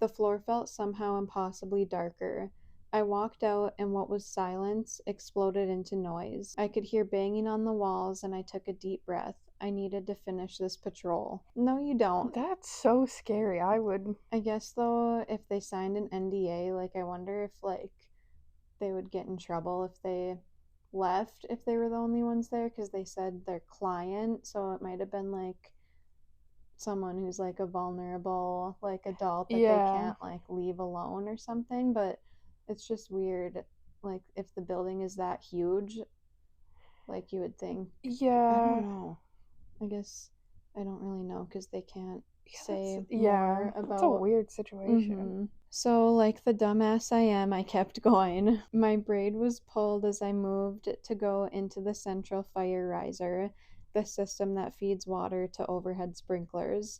The floor felt somehow impossibly darker. I walked out, and what was silence exploded into noise. I could hear banging on the walls, and I took a deep breath. I needed to finish this patrol. No, you don't. That's so scary. I would. I guess though, if they signed an NDA, like I wonder if like they would get in trouble if they left if they were the only ones there because they said their client, so it might have been like someone who's like a vulnerable like adult that they Yeah. can't like leave alone or something, but it's just weird like if the building is that huge, like you would think. I don't Yeah. know. I guess I don't really know because they can't say Yeah. more That's a about. weird situation. So, like the dumbass I am, I kept going. My braid was pulled as I moved to go into the central fire riser, the system that feeds water to overhead sprinklers,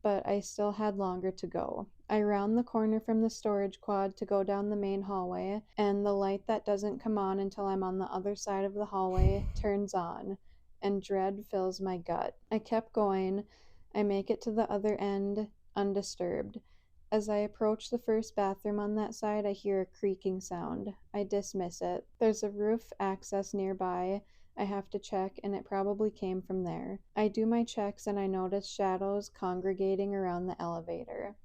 but I still had longer to go. I round the corner from the storage quad to go down the main hallway, and the light that doesn't come on until I'm on the other side of the hallway turns on, and dread fills my gut. I kept going. I make it to the other end undisturbed. As I approach the first bathroom on that side, I hear a creaking sound. I dismiss it. There's a roof access nearby. I have to check, and it probably came from there. I do my checks and I notice shadows congregating around the elevator.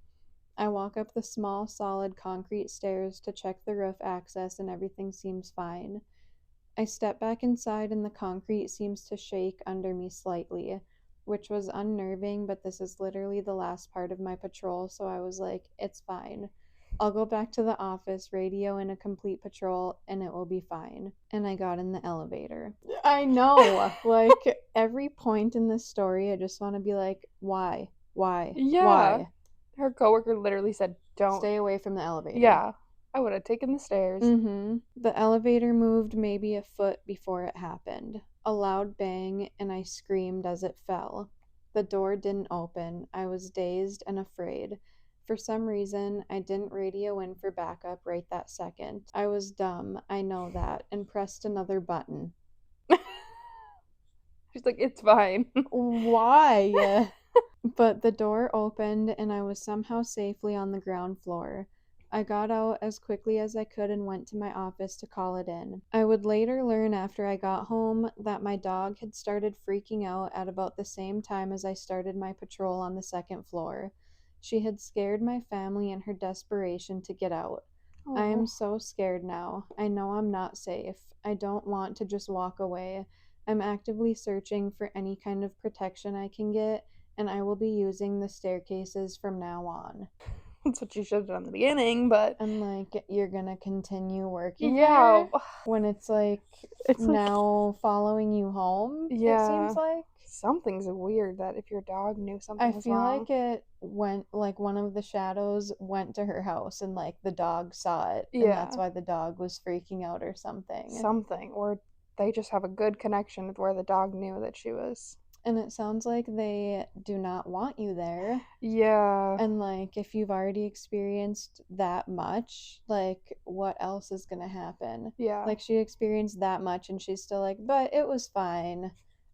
I walk up the small, solid concrete stairs to check the roof access, and everything seems fine. I step back inside, and the concrete seems to shake under me slightly, which was unnerving, but this is literally the last part of my patrol, so I was like, it's fine. I'll go back to the office, radio in a complete patrol, and it will be fine. And I got in the elevator. I know. Like, every point in this story, I just want to be like, why? Why? Yeah. Why? Her coworker literally said, don't. Stay away from the elevator. Yeah. I would have taken the stairs. The elevator moved maybe a foot before it happened. A loud bang, and I screamed as it fell. The door didn't open. I was dazed and afraid. For some reason, I didn't radio in for backup right that second. I was dumb, I know that, and pressed another button. She's like, it's fine. Why? But the door opened, and I was somehow safely on the ground floor. I got out as quickly as I could and went to my office to call it in. I would later learn after I got home that my dog had started freaking out at about the same time as I started my patrol on the second floor. She had scared my family in her desperation to get out. I am Oh. so scared now. I know I'm not safe. I don't want to just walk away. I'm actively searching for any kind of protection I can get, and I will be using the staircases from now on. That's what you should have done in the beginning, but And like, you're gonna continue working yeah. there when it's like It's like, now following you home, it seems yeah. like. Something's weird that if your dog knew I something was feel wrong. like it went like one of the shadows went to her house and like the dog saw it, and that's Yeah. why the dog was freaking out or something. Something. Or they just have a good connection with where the dog knew that she was. And it sounds like they do not want you there. Yeah. And like, if you've already experienced that much, like, what else is gonna happen? Yeah. Like, she experienced that much and she's still like, but it was fine.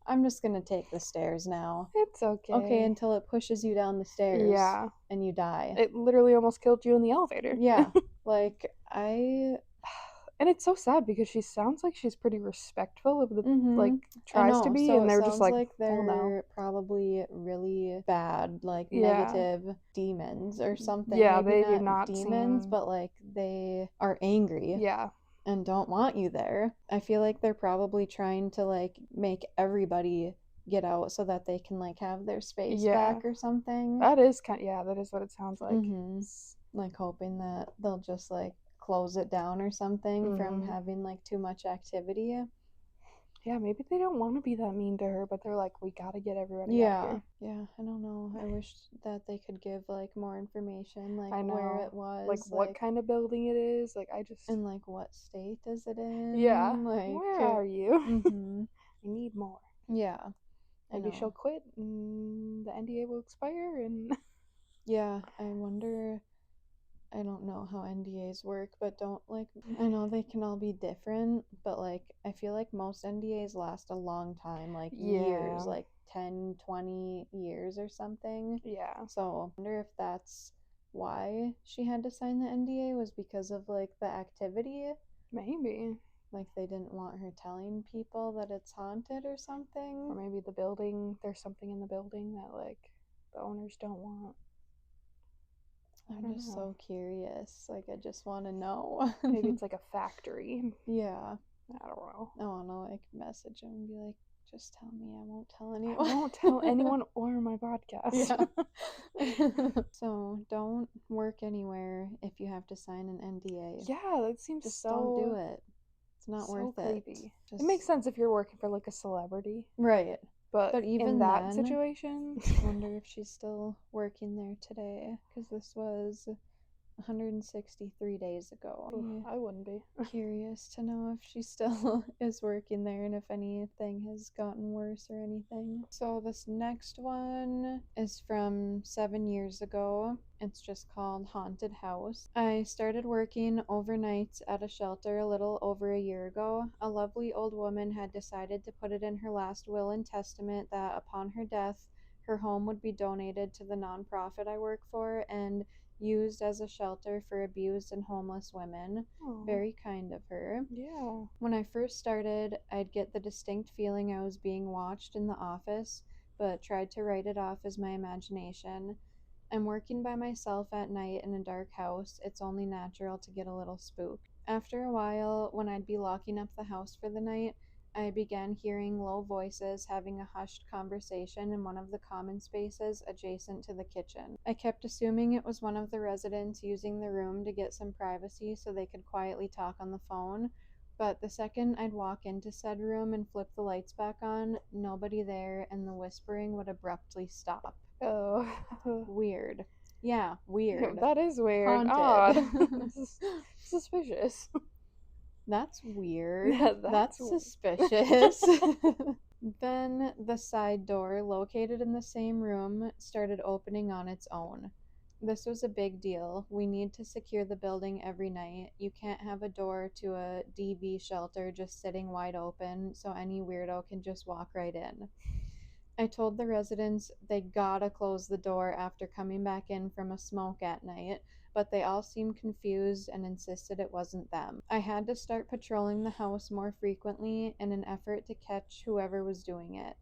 I'm just gonna take the stairs now. It's Okay, okay. until it pushes you down the stairs Yeah. and you die. It literally almost killed you in the elevator. Yeah. Like, I. And it's so sad because she sounds like she's pretty respectful of the, like, I tries to know. be, So and it they're just sounds like, like oh no. they're probably really bad, like Yeah. negative demons or something. Yeah, Maybe they do not not demons, seem. but like they are angry Yeah. and don't want you there. I feel like they're probably trying to like make everybody get out so that they can like have their space Yeah. back or something. That is yeah, that is what it sounds like. Like hoping that they'll just like close it down or something from having like too much activity. Yeah, maybe they don't want to be that mean to her, but they're like, we gotta get everybody out Yeah, here. yeah, I don't know. I wish that they could give like more information, like I where know. it was, Like what kind of building it is. Like I just. and like what state is it Yeah. in? Like, Where are you? mm-hmm. I need more. Yeah, I Maybe she'll know. quit and the NDA will expire and. Yeah, I wonder. I don't know how NDAs work, but don't like. I know they can all be different, but like I feel like most NDAs last a long time, like years, Yeah. like 10, 20 years or something. Yeah. So I wonder if that's why she had to sign the NDA was because of like the activity. Maybe. Like they didn't want her telling people that it's haunted or something. Or maybe the building, there's something in the building that, like, the owners don't want. I'm just so curious. Like, I just want to know. Maybe it's like a factory. Yeah. I don't know. I want to like message him and be like, just tell me. I won't tell I anyone. won't tell anyone or my podcast. Yeah. So don't work anywhere if you have to sign an NDA. Yeah, that seems Just so. don't do it. It's not so worth creepy. it. It makes sense if you're working for like a celebrity. Right. But even in that then, situation, I wonder if she's still working there today because this was 163 days ago. I wouldn't be. Curious to know if she still is working there and if anything has gotten worse or anything. So this next one is from 7 years ago. It's just called Haunted House. I started working overnights at a shelter a little over a year ago. A lovely old woman had decided to put it in her last will and testament that upon her death, her home would be donated to the nonprofit I work for and used as a shelter for abused and homeless women. Aww. Very kind of her. Yeah. When I first started, I'd get the distinct feeling I was being watched in the office, but tried to write it off as my imagination. I'm working by myself at night in a dark house. It's only natural to get a little spooked. After a while, when I'd be locking up the house for the night, I began hearing low voices having a hushed conversation in one of the common spaces adjacent to the kitchen. I kept assuming it was one of the residents using the room to get some privacy so they could quietly talk on the phone, but the second I'd walk into said room and flip the lights back on, nobody there, and the whispering would abruptly stop. Oh. Weird. Yeah, weird. That is weird. Haunted. Odd. Suspicious. That's weird. That's suspicious. Then the side door, located in the same room, started opening on its own. This was a big deal. We need to secure the building every night. You can't have a door to a DV shelter just sitting wide open so any weirdo can just walk right in. I told the residents they gotta close the door after coming back in from a smoke at night, but they all seemed confused and insisted it wasn't them. I had to start patrolling the house more frequently in an effort to catch whoever was doing it.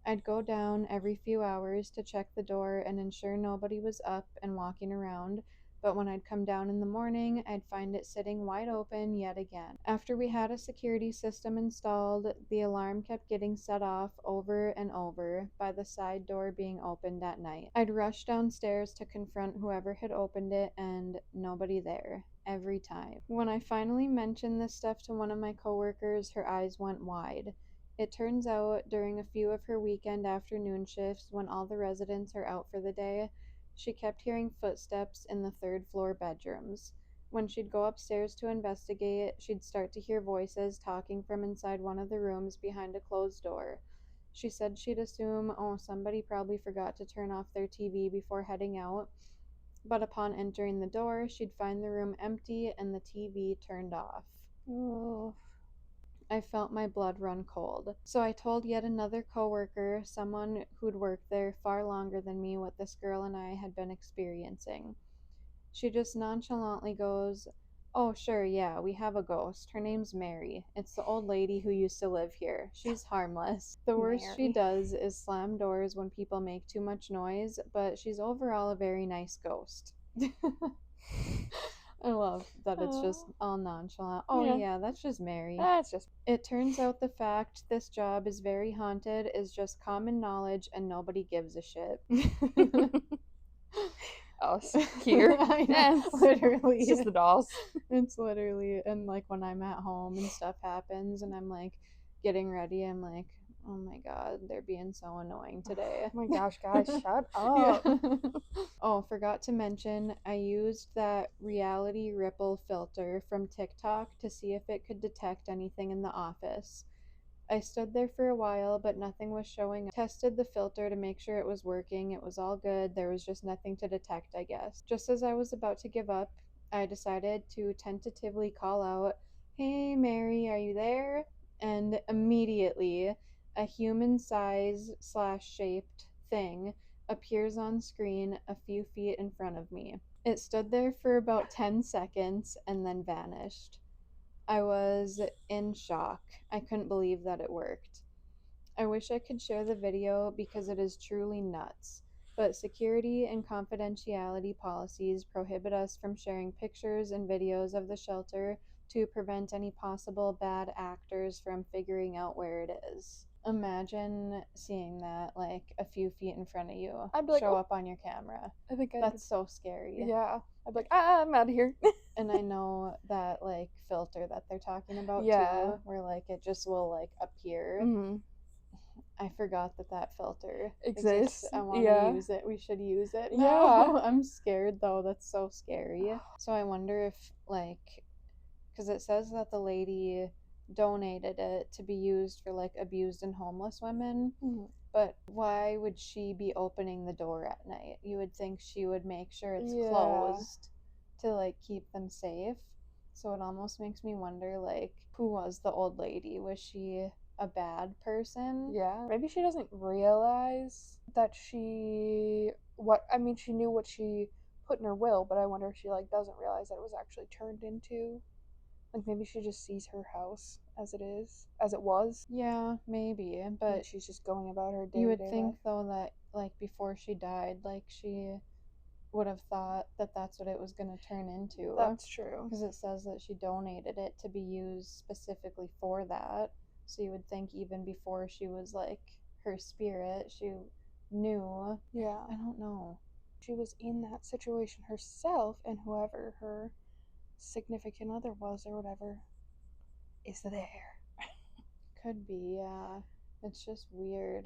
I'd go down every few hours to check the door and ensure nobody was up and walking around, but when I'd come down in the morning, I'd find it sitting wide open yet again. After we had a security system installed, the alarm kept getting set off over and over by the side door being opened at night. I'd rush downstairs to confront whoever had opened it, and nobody there. Every time. When I finally mentioned this stuff to one of my coworkers, her eyes went wide. It turns out, during a few of her weekend afternoon shifts, when all the residents are out for the day, she kept hearing footsteps in the third floor bedrooms. When she'd go upstairs to investigate, she'd start to hear voices talking from inside one of the rooms behind a closed door. She said she'd assume, oh, somebody probably forgot to turn off their TV before heading out, but upon entering the door, she'd find the room empty and the TV turned off. Oh. I felt my blood run cold. So I told yet another coworker, someone who'd worked there far longer than me, what this girl and I had been experiencing. She just nonchalantly goes, oh, sure, yeah, we have a ghost. Her name's Mary. It's the old lady who used to live here. She's harmless. The worst she Mary. does is slam doors when people make too much noise, but she's overall a very nice ghost. I love that it's just all nonchalant. Oh, yeah, that's just Mary. That's just. It turns out the fact this job is very haunted is just common knowledge and nobody gives a shit. Us here. I know, literally. It's just the dolls. It's literally, and like when I'm at home and stuff happens and I'm like getting ready, I'm like, oh my god, they're being so annoying today. Oh my gosh, guys, shut Yeah. up. Oh, forgot to mention, I used that reality ripple filter from TikTok to see if it could detect anything in the office. I stood there for a while, but nothing was showing up. Tested the filter to make sure it was working. It was all good. There was just nothing to detect, I guess. Just as I was about to give up, I decided to tentatively call out, hey, Mary, are you there? And immediately, a human size / shaped thing appears on screen a few feet in front of me. It stood there for about 10 seconds and then vanished. I was in shock. I couldn't believe that it worked. I wish I could share the video because it is truly nuts, but security and confidentiality policies prohibit us from sharing pictures and videos of the shelter to prevent any possible bad actors from figuring out where it is. Imagine seeing that like a few feet in front of you I'd be like, show oh. up on your camera. I think That's so scary. Yeah. I'd be like, I'm out of here. And I know that like filter that they're talking about Yeah. too, where like it just will like appear. Mm-hmm. I forgot that filter Exists. I want to Yeah. use it. We should use it Yeah. now. I'm scared though. That's so scary. So I wonder if like, because it says that the lady donated it to be used for like abused and homeless women. Mm-hmm. But why would she be opening the door at night? You would think she would make sure it's Yeah. closed to like keep them safe. So it almost makes me wonder like who was the old lady? Was she a bad person? Yeah. Maybe she doesn't realize that she knew what she put in her will, but I wonder if she like doesn't realize that it was actually turned into. Like maybe she just sees her house as it was. Yeah, maybe. But And she's just going about her day. You would think though that like before she died, like she would have thought that that's what it was going to turn into. That's true. Because it says that she donated it to be used specifically for that. So you would think even before she was like her spirit, she knew. Yeah. I don't know. She was in that situation herself, and whoever her significant other was or whatever is there. Could be, yeah. It's just weird.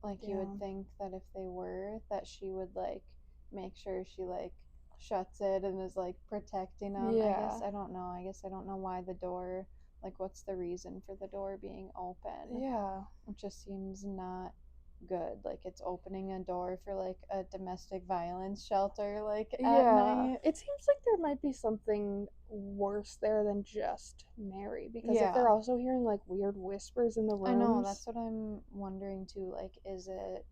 Like you would think that if they were, that she would like make sure she like shuts it and is like protecting them. Yeah. I guess I don't know. I guess I don't know why the door, like what's the reason for the door being open. Yeah. It just seems not good. Like it's opening a door for like a domestic violence shelter like at night. It seems like there might be something worse there than just Mary, because Yeah. if they're also hearing like weird whispers in the rooms. I know, that's what I'm wondering too. Like, is it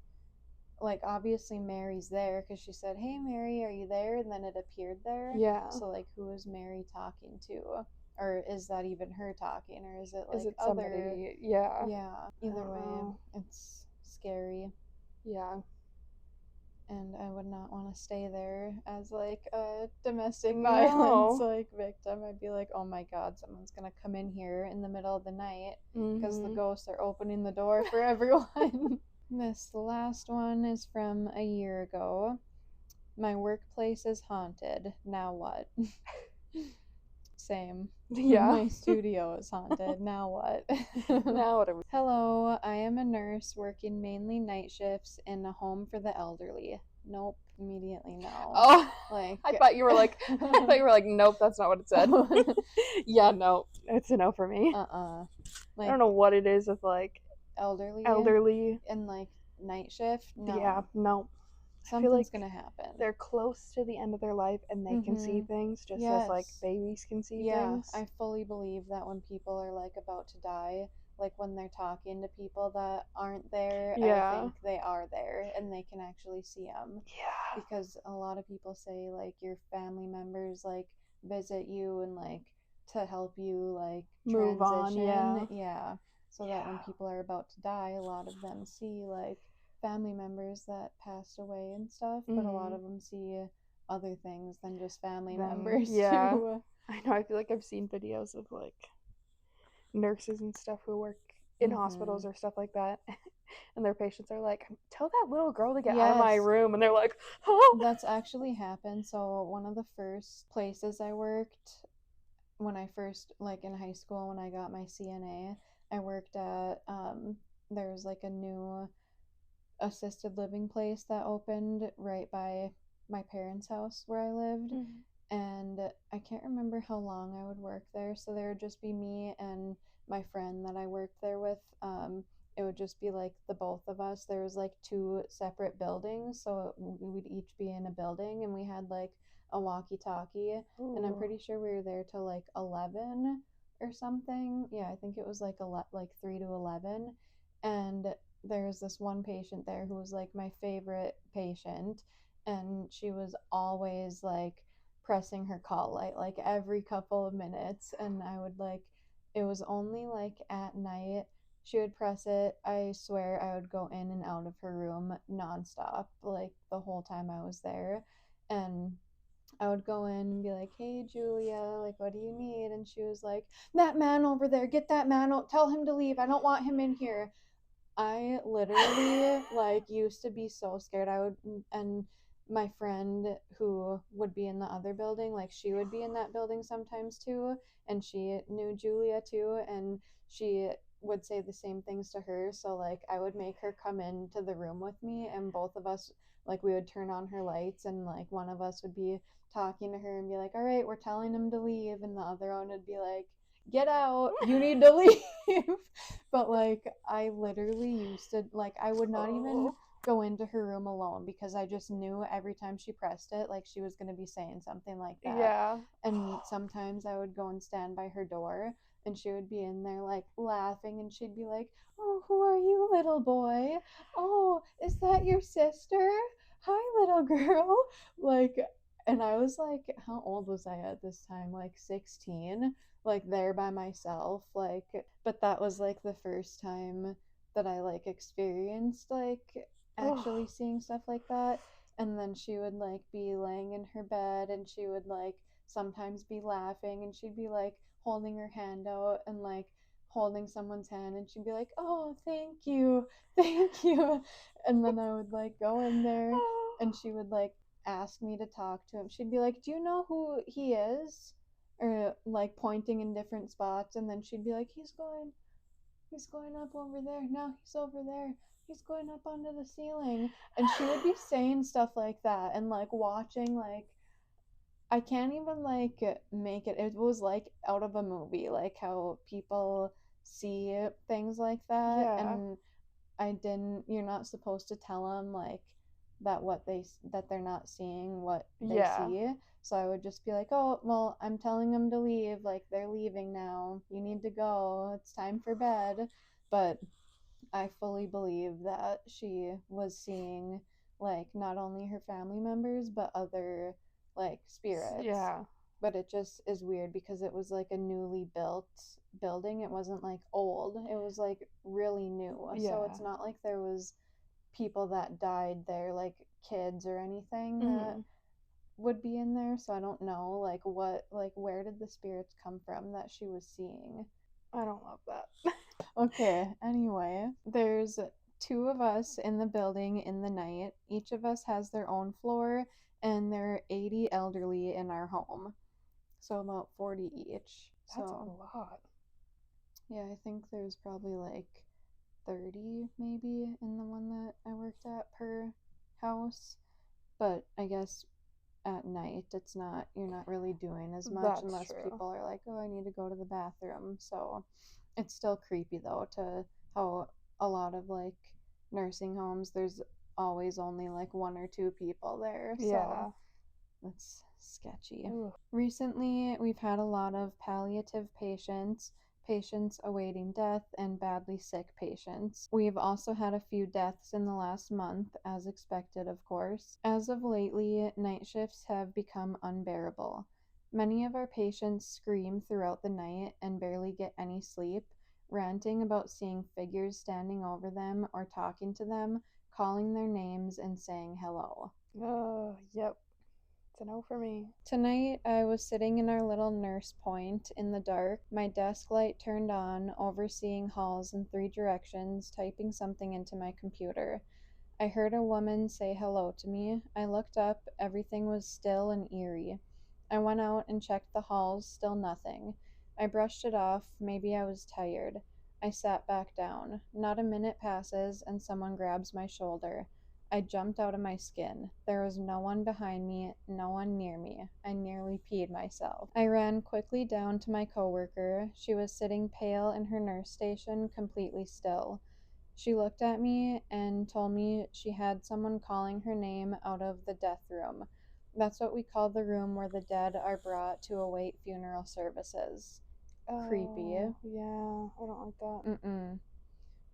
like obviously Mary's there because she said, "Hey Mary, are you there?" and then it appeared there. Yeah. So like, who is Mary talking to, or is that even her talking, or is it like Is it other? somebody? Yeah. Yeah. Either way, know. it's scary, Yeah. and I would not want to stay there as like a domestic No. violence like victim. I'd be like, oh my god, someone's gonna come in here in the middle of the night because the ghosts are opening the door for everyone. This last one is from a year ago. My workplace is haunted. Now what? Same. Yeah. My studio is haunted. Now what? Now what are we? Hello, I am a nurse working mainly night shifts in a home for the elderly. Nope. Immediately no. Oh, Like I thought you were like, nope, that's not what it said. Yeah, no, it's a no for me. Like, I don't know what it is with like elderly elderly. and like night shift, Yeah, no. no. I feel Something's like gonna happen. they're close to the end of their life and they can see Mhm. things just as like Yes. babies can see Yeah, things. I fully believe that when people are like about to die, like when they're talking to people that aren't there, I Yeah. think they are there and they can actually see them. Yeah. Because a lot of people say like your family members like visit you and like to help you like Move on, transition. yeah. Yeah. So that when Yeah. people are about to die, a lot of them see like family members that passed away and stuff, but a lot Mhm. of them see other things than just family Then members yeah. too. I know, I feel like I've seen videos of like nurses and stuff who work in hospitals Mhm. or stuff like that. And their patients are like, "Tell that little girl to get out of my Yes, room." And they're like, "Oh." that's actually happened. So one of the first places I worked when I first like in high school when I got my CNA, I worked at there was like a new assisted living place that opened right by my parents' house where I lived. Mhm. And I can't remember how long I would work there. So there would just be me and my friend that I worked there with. It would just be like the both of us. There was like two separate buildings, so we would each be in a building, and we had like a walkie-talkie. And I'm Ooh. pretty sure we were there till like 11 or something. Yeah, I think it was like like 3 to 11. And there's this one patient there who was like my favorite patient, and she was always like pressing her call light like every couple of minutes, and I would like it was only like at night she would press it. I swear I would go in and out of her room nonstop like the whole time I was there. And I would go in and be like, "Hey Julia, like what do you need?" And she was like, "That man over there, get that man out, tell him to leave, I don't want him in here." I literally like used to be so scared. I would, and my friend who would be in the other building, like she would be in that building sometimes too, and she knew Julia too, and she would say the same things to her. So like I would make her come into the room with me, and both of us like we would turn on her lights, and like one of us would be talking to her and be like, "All right, we're telling him to leave," and the other one would be like, "Get out, you need to leave." But like I literally used to like I would not even Oh. go into her room alone because I just knew every time she pressed it like she was going to be saying something like that. Yeah. And sometimes I would go and stand by her door, and she would be in there like laughing, and she'd be like, "Oh, who are you, little boy? Oh, is that your sister? Hi, little girl." Like, and I was like, how old was I at this time? Like 16, like there by myself, like, but that was like the first time that I like experienced like Oh. actually seeing stuff like that. And then she would like be laying in her bed, and she would like sometimes be laughing, and she'd be like holding her hand out and like holding someone's hand, and she'd be like, "Oh, thank you." "Thank you." And then I would like go in there, and she would like ask me to talk to him. She'd be like, "Do you know who he is?" Or like pointing in different spots, and then she'd be like, "He's going up over there. No, he's over there. He's going up onto the ceiling." And she would be saying stuff like that, and like watching like I can't even like make it. It was like out of a movie, like how people see things like that. Yeah. And I didn't. You're not supposed to tell them like that they're not seeing what they Yeah. see. So I would just be like, "Oh, well, I'm telling them to leave. Like they're leaving now. You need to go. It's time for bed." But I fully believe that she was seeing like not only her family members but other like spirits. Yeah. But it just is weird because it was like a newly built building. It wasn't like old. It was like really new. So Yeah. it's not like there was people that died there, like kids or anything that Mhm. would be in there. So I don't know like where did the spirits come from that she was seeing. I don't love that. Okay, anyway, there's two of us in the building in the night. Each of us has their own floor, and there are 80 elderly in our home. So about 40 each. That's a So, lot. yeah, I think there's probably like 30 maybe in the one that I worked at per house. But I guess at night you're not really doing as much That's unless true. people are like, "Oh, I need to go to the bathroom." So it's still creepy though to how a lot of like nursing homes, there's always only like one or two people there. Yeah. So that's sketchy. Ooh. Recently, we've had a lot of palliative patients, patients awaiting death, and badly sick patients. We've also had a few deaths in the last month, as expected, of course. As of lately, night shifts have become unbearable. Many of our patients scream throughout the night and barely get any sleep, ranting about seeing figures standing over them or talking to them, calling their names, and saying hello. Yep. It's a no for me. Tonight, I was sitting in our little nurse point in the dark, my desk light turned on, overseeing halls in three directions, typing something into my computer. I heard a woman say hello to me. I looked up, everything was still and eerie. I went out and checked the halls, still nothing. I brushed it off, maybe I was tired. I sat back down. Not a minute passes, and someone grabs my shoulder. I jumped out of my skin. There was no one behind me, no one near me. I nearly peed myself. I ran quickly down to my coworker. She was sitting pale in her nurse station, completely still. She looked at me and told me she had someone calling her name out of the death room. That's what we call the room where the dead are brought to await funeral services. Creepy. Oh, yeah. I don't like that. Mm-mm.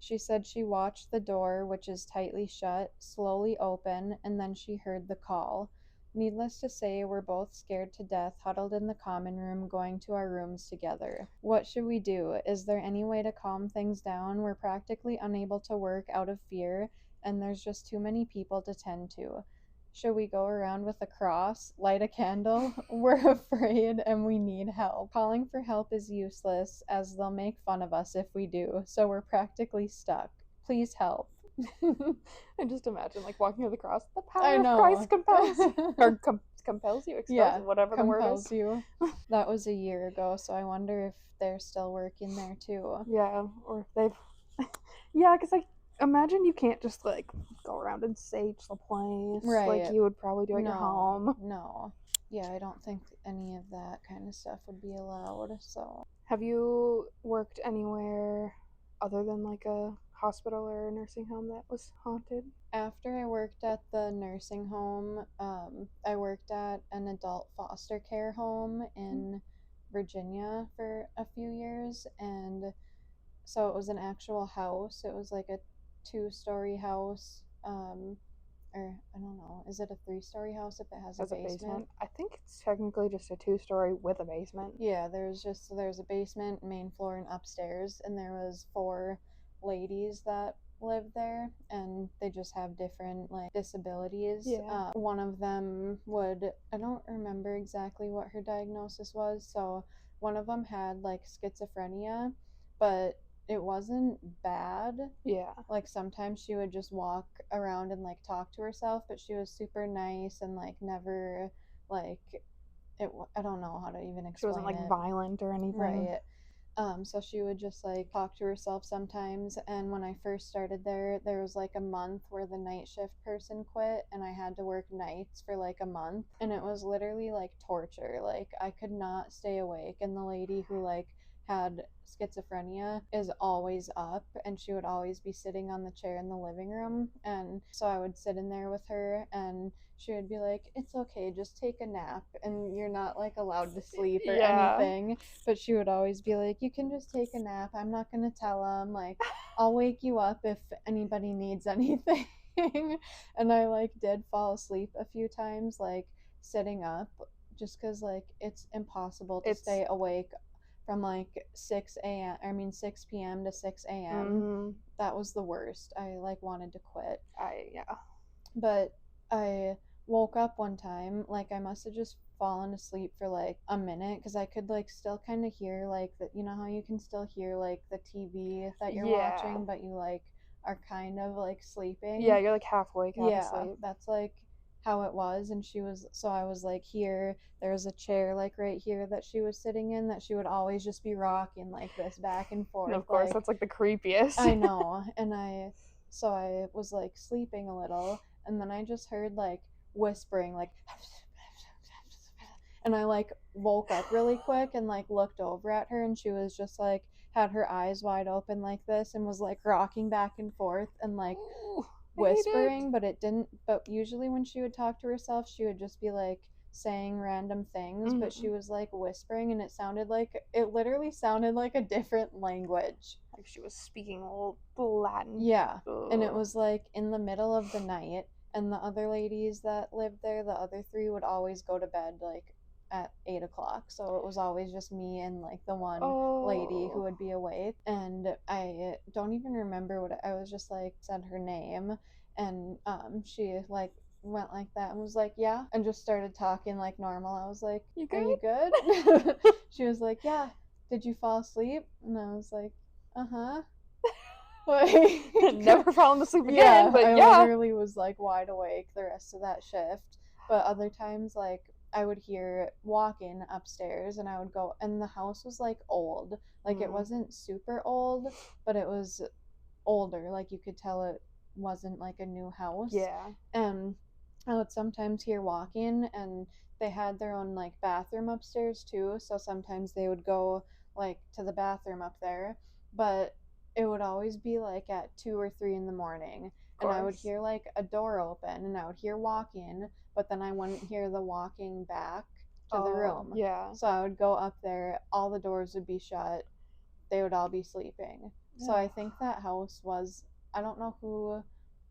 She said she watched the door, which is tightly shut, slowly open, and then she heard the call. Needless to say, we're both scared to death, huddled in the common room, going to our rooms together. What should we do? Is there any way to calm things down? We're practically unable to work out of fear, and there's just too many people to tend to. Should we go around with a cross, light a candle? We're afraid and we need help. Calling for help is useless, as they'll make fun of us if we do, so we're practically stuck. Please help. I just imagine like walking to the cross. The I power of know. Christ compels you, or compels you, expels Yeah, you, whatever the word is. compels you. That was a year ago, so I wonder if they're still working there too. Yeah, or if they've. Yeah, because like imagine you can't just like go around and sage the place like Right. you would probably do at your No, home. no. Yeah, I don't think any of that kind of stuff would be allowed, so. Have you worked anywhere other than like a hospital or a nursing home that was haunted? After I worked at the nursing home, I worked at an adult foster care home in Virginia for a few years. And so it was an actual house. It was like a 2 story house. Or I don't know, is it a 3 story house if it has a As a basement? basement? I think it's technically just a 2 story with a basement. Yeah, there's a basement, main floor, and upstairs, and there was 4 ladies that lived there, and they just have different like disabilities. Yeah. One of them would I don't remember exactly what her diagnosis was, so one of them had like schizophrenia, but it wasn't bad. Yeah. Like sometimes she would just walk around and like talk to herself, but she was super nice and like never like I don't know how to even She wasn't explain like it. violent or anything. Right. So she would just like talk to herself sometimes. And when I first started there, there was like a month where the night shift person quit, and I had to work nights for like a month. And it was literally like torture. Like I could not stay awake. And the lady who like had schizophrenia is always up, and she would always be sitting on the chair in the living room. And so I would sit in there with her, and she would be like, "It's okay, just take a nap, and you're not like allowed to sleep or Yeah. anything." But she would always be like, "You can just take a nap. I'm not going to tell them. Like, I'll wake you up if anybody needs anything." And I like did fall asleep a few times, like sitting up, just because like it's impossible to It's stay awake from like 6 a.m. I mean 6 p.m. to 6 a.m. mm, That was the worst. I like wanted to quit. yeah. But I woke up one time, like I must have just fallen asleep for like a minute because I could like still kind of hear like the, you know how you can still hear like the TV that you're Yeah. watching, but you like are kind of like Yeah, sleeping. you're like half awake, half Yeah, asleep. that's like how it was. And she was, so I was like here, there was a chair like right here that she was sitting in that she would always just be rocking like this back and And forth. of course, Like that's like the creepiest. I know. And so I was like sleeping a little, and then I just heard like whispering, like, And I like woke up really quick and like looked over at her, and she was just like had her eyes wide open like this and was like rocking back and forth and like Ooh, I hate it. whispering, but it didn't. But usually when she would talk to herself, she would just be like saying random things, but she Mm. was like whispering, and it literally sounded like a different language. Like she was speaking old Latin. Yeah. And it Ugh. was like in the middle of the night, and the other ladies that lived there, the other three, would always go to bed like at 8 o'clock. So it was always just me and like the one lady who Oh. would be awake. And I don't even remember what I was just like said her name, and she like went like that and was like, yeah, and just started talking like normal. I was like, You are you good? good? She was like, yeah, did you fall asleep? And I was like, uh-huh. Like, Never fallen asleep again, yeah, but I yeah. literally was like wide awake the rest of that shift. But other times, like, I would hear walking upstairs, and I would go, and the house was like old. Like, it Mm. wasn't super old, but it was older. Like, you could tell it wasn't like a new house. Yeah. And I would sometimes hear walking, and they had their own like bathroom upstairs too. So sometimes they would go like to the bathroom up there, but it would always be like at 2 or 3 in the morning, Of and I would course. hear like a door open, and I would hear walking, but then I wouldn't hear the walking back to the Oh, room. yeah. So I would go up there, all the doors would be shut, they would all be sleeping. So I Ugh. think that house was, I don't know who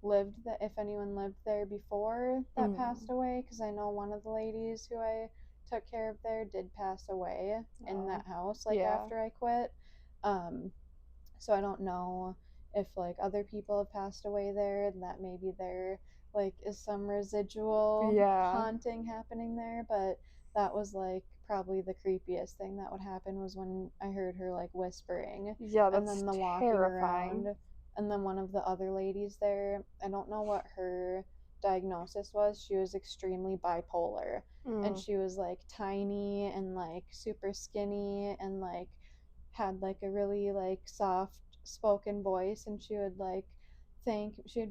lived that, if anyone lived there before that passed Mm. away, because I know one of the ladies who I took care of there did pass away in Oh, that house like yeah. after I quit. Um, so I don't know if like other people have passed away there, and that maybe there like is some residual Yeah. haunting happening there, but that was like probably the creepiest thing that would happen was when I heard her like whispering, Yeah, and that's then the walking terrifying. around. And then one of the other ladies there, I don't know what her diagnosis was. She was extremely bipolar, and Mm. she was like tiny and like super skinny and like had like a really like soft spoken voice, and she would be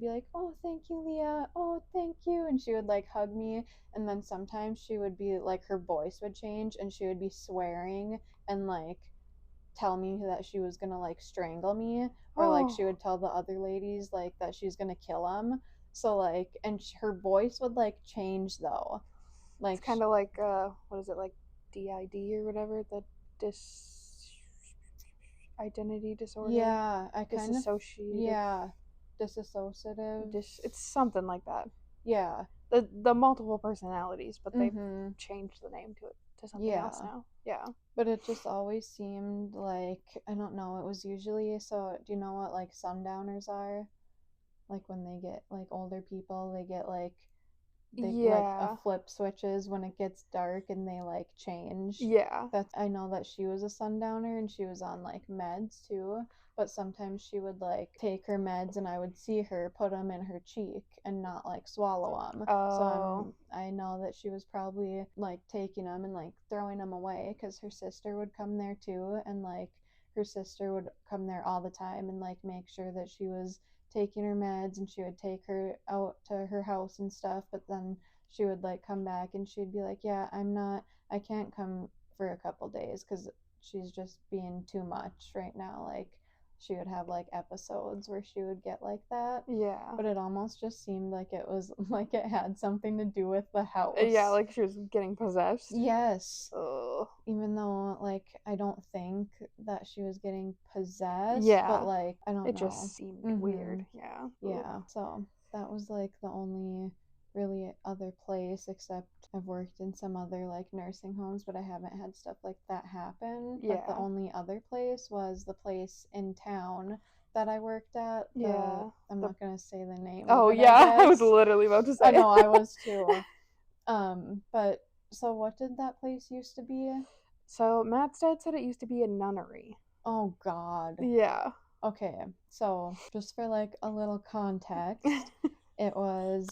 like, oh, thank you, Leah, oh, thank you, and she would like hug me. And then sometimes she would be like, her voice would change, and she would be swearing and like tell me that she was gonna like strangle me, or like she Oh, would tell the other ladies like that she's gonna kill them. So like, and her voice would like change though, it's like kind of like what is it, like DID or whatever, the dis identity disorder, yeah, I kind of, dissociative, yeah, disassociative. it's something like that. Yeah. The multiple personalities, but they've Mhm. changed the name to it to something else Yeah. now. Yeah. But it just always seemed like, I don't know, it was usually, so do you know what like sundowners are? Like when they get like older people, they get like they like a Yeah. flip switches when it gets dark, and they like change. Yeah. That's, I know that she was a sundowner, and she was on like meds too, but sometimes she would like take her meds, and I would see her put them in her cheek and not like swallow them. So Oh. I know that she was probably like taking them and like throwing them away, because her sister would come there too, and like her sister would come there all the time and like make sure that she was taking her meds, and she would take her out to her house and stuff. But then she would like come back, and she'd be like, yeah, I can't come for a couple days because she's just being too much right now. Like, she would have like episodes where she would get like that, Yeah. but it almost just seemed like it was like it had something to do with the Yeah, house. like she was getting possessed. Yes, Ugh. even though like I don't think that she was getting possessed, but Yeah. like I don't It know. just seemed Mhm. weird. Yeah. Ugh. Yeah. So that was like the only really other place, except I've worked in some other like nursing homes, but I haven't had stuff like that happen. But the Yeah. only other place was the place in town that I worked at. The Yeah. I'm The not gonna say the name of Oh it, I yeah, I was guess. literally about to I say know I it. was too. But so what did that place used to be? So Matt's dad said it used to be a nunnery. Oh God. Yeah. Okay, so just for like a little context, it was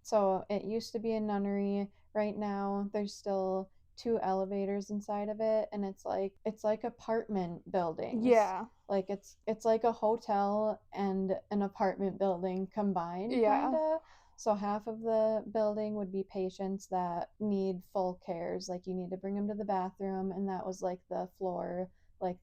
so it used to be a nunnery. Right now there's still two elevators inside of it, and it's like apartment buildings. Yeah. Like it's like a hotel and an apartment building combined, kind Yeah. of. So half of the building would be patients that need full cares, like you need to bring them to the bathroom, and that was like the floor, like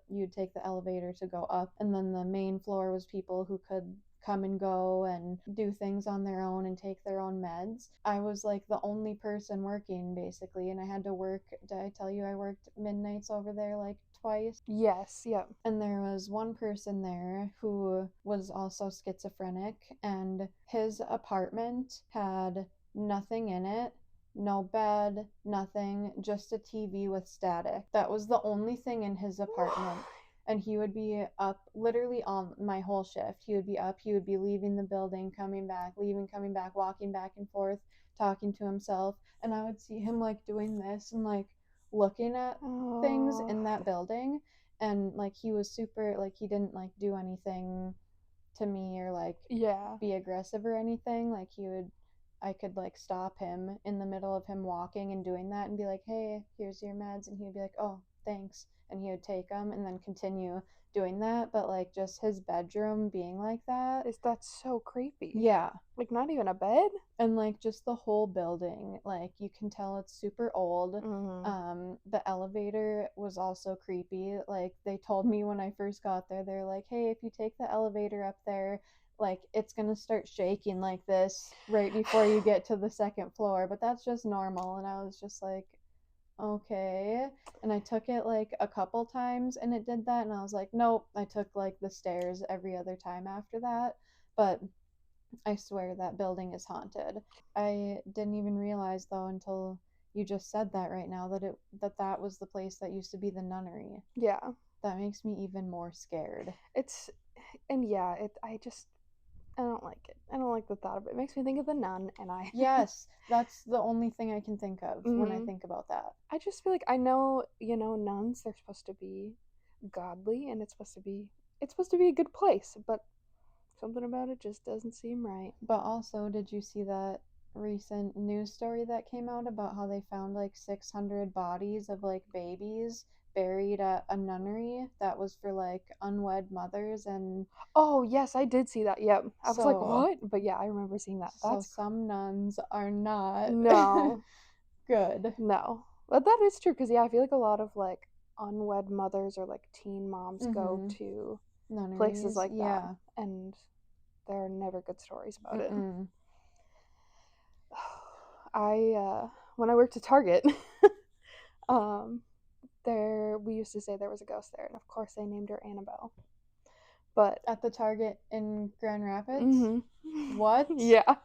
you'd take the elevator to go up, and then the main floor was people who could come and go and do things on their own and take their own meds. I was like the only person working basically, and I had to work. Did I tell you I worked midnights over there like twice? Yes, yep. And there was one person there who was also schizophrenic, and his apartment had nothing in it, no bed, nothing, just a TV with static. That was the only thing in his apartment. And he would be up literally on my whole shift. He would be up, he would be leaving the building, coming back, leaving, coming back, walking back and forth, talking to himself. And I would see him like doing this and like looking at things Oh, in that building. And like he was super, like he didn't like do anything to me or like yeah. be aggressive or anything. Like I could like stop him in the middle of him walking and doing that and be like, hey, here's your meds, and he'd be like, oh, thanks, and he would take them and then continue doing that. But like just his bedroom being like that, Is that so creepy? yeah. Like, not even a bed? And like just the whole building, like you can tell it's super old. Mm. The elevator was also creepy. Like they told me when I first got there, they're like, hey, if you take the elevator up there, like it's gonna start shaking like this right before you get to the second floor, but that's just normal. And I was just like, okay. And I took it like a couple times and it did that, and I was like, nope. I took like the stairs every other time after that. But I swear that building is haunted. I didn't even realize though until you just said that right now that that was the place that used to be the nunnery. Yeah. That makes me even more scared. It's, and yeah, I don't like it. I don't like the thought of it. It makes me think of the nun, and I. Yes, that's the only thing I can think of when I Mhm. think about that. I just feel like I know, nuns, they're supposed to be godly, and it's supposed to be a good place, but something about it just doesn't seem right. But also, did you see that recent news story that came out about how they found like 600 bodies of like babies buried at a nunnery that was for like unwed mothers? And Oh, yes, I did see that. Yep. I was like, so "What?" But yeah, I remember seeing that. So some nuns are not No. good. No. But that is true cuz yeah, I feel like a lot of like unwed mothers or like teen moms go Mm-hmm. to places Nunneries, like that, yeah. and there are never good stories about it. Mm-mm. When I worked at Target, um there we used to say there was a ghost there, and of course they named her Annabelle. But At the Target in Grand Rapids? mhm. What? Yeah.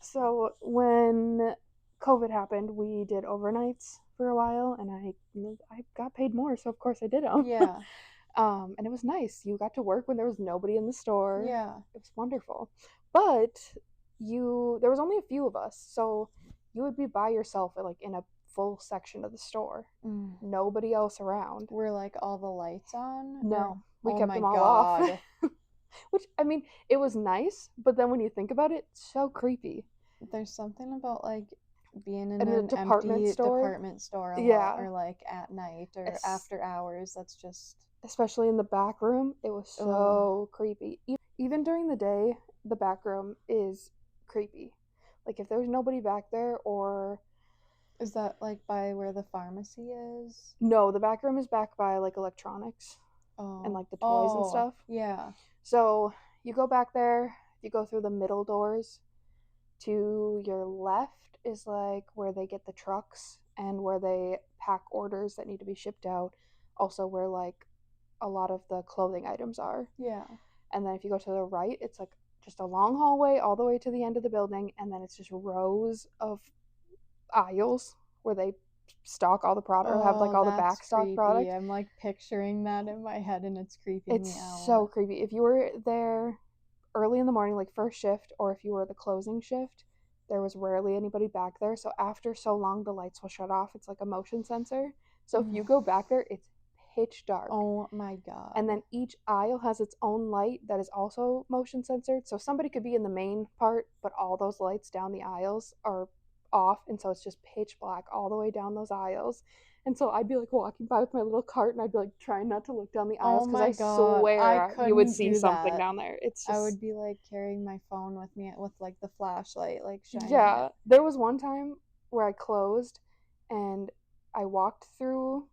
So when COVID happened, we did overnights for a while, and I got paid more, so of course I did them. Yeah. And it was nice. You got to work when there was nobody in the store. Yeah. It was wonderful. But there was only a few of us, so you would be by yourself like in a full section of the store. Mm. Nobody else around. Were like all the lights on? Or No, we oh kept my them all off. god. Which, I mean, it was nice, but then when you think about it, so creepy. There's something about like being in In a an department empty store, department store a lot, yeah, or like at night or es- after hours. That's just especially in the back room, it was oh. so creepy. Even during the day, the back room is creepy. Like if there's nobody back there, or Is that like by where the pharmacy is? no, the back room is back by like electronics and Oh. like the toys and Oh, stuff. yeah. So you go back there, you go through the middle doors. To your left is like where they get the trucks and where they pack orders that need to be shipped out. Also, where like a lot of the clothing items are. Yeah. And then if you go to the right, it's like just a long hallway all the way to the end of the building. And then it's just rows of aisles where they stock all the product or have like Oh, all the that's back stock creepy. product. I'm like picturing that in my head and it's creeping It's me so out. creepy. If you were there early in the morning, like first shift, or if you were the closing shift, there was rarely anybody back there. So after so long, the lights will shut off. It's like a motion sensor. So if you Mm. go back there, it's pitch dark. Oh my And god. then each aisle has its own light that is also motion censored. So somebody could be in the main part, but all those lights down the aisles are off. And so it's just pitch black all the way down those aisles. And so I'd be like walking by with my little cart and I'd be like trying not to look down the aisles Oh because my I god, I swear you would couldn't see do something that. down there. It's I just, would be like carrying my phone with me with like the flashlight, like shining yeah. it. There was one time where I closed and I walked through,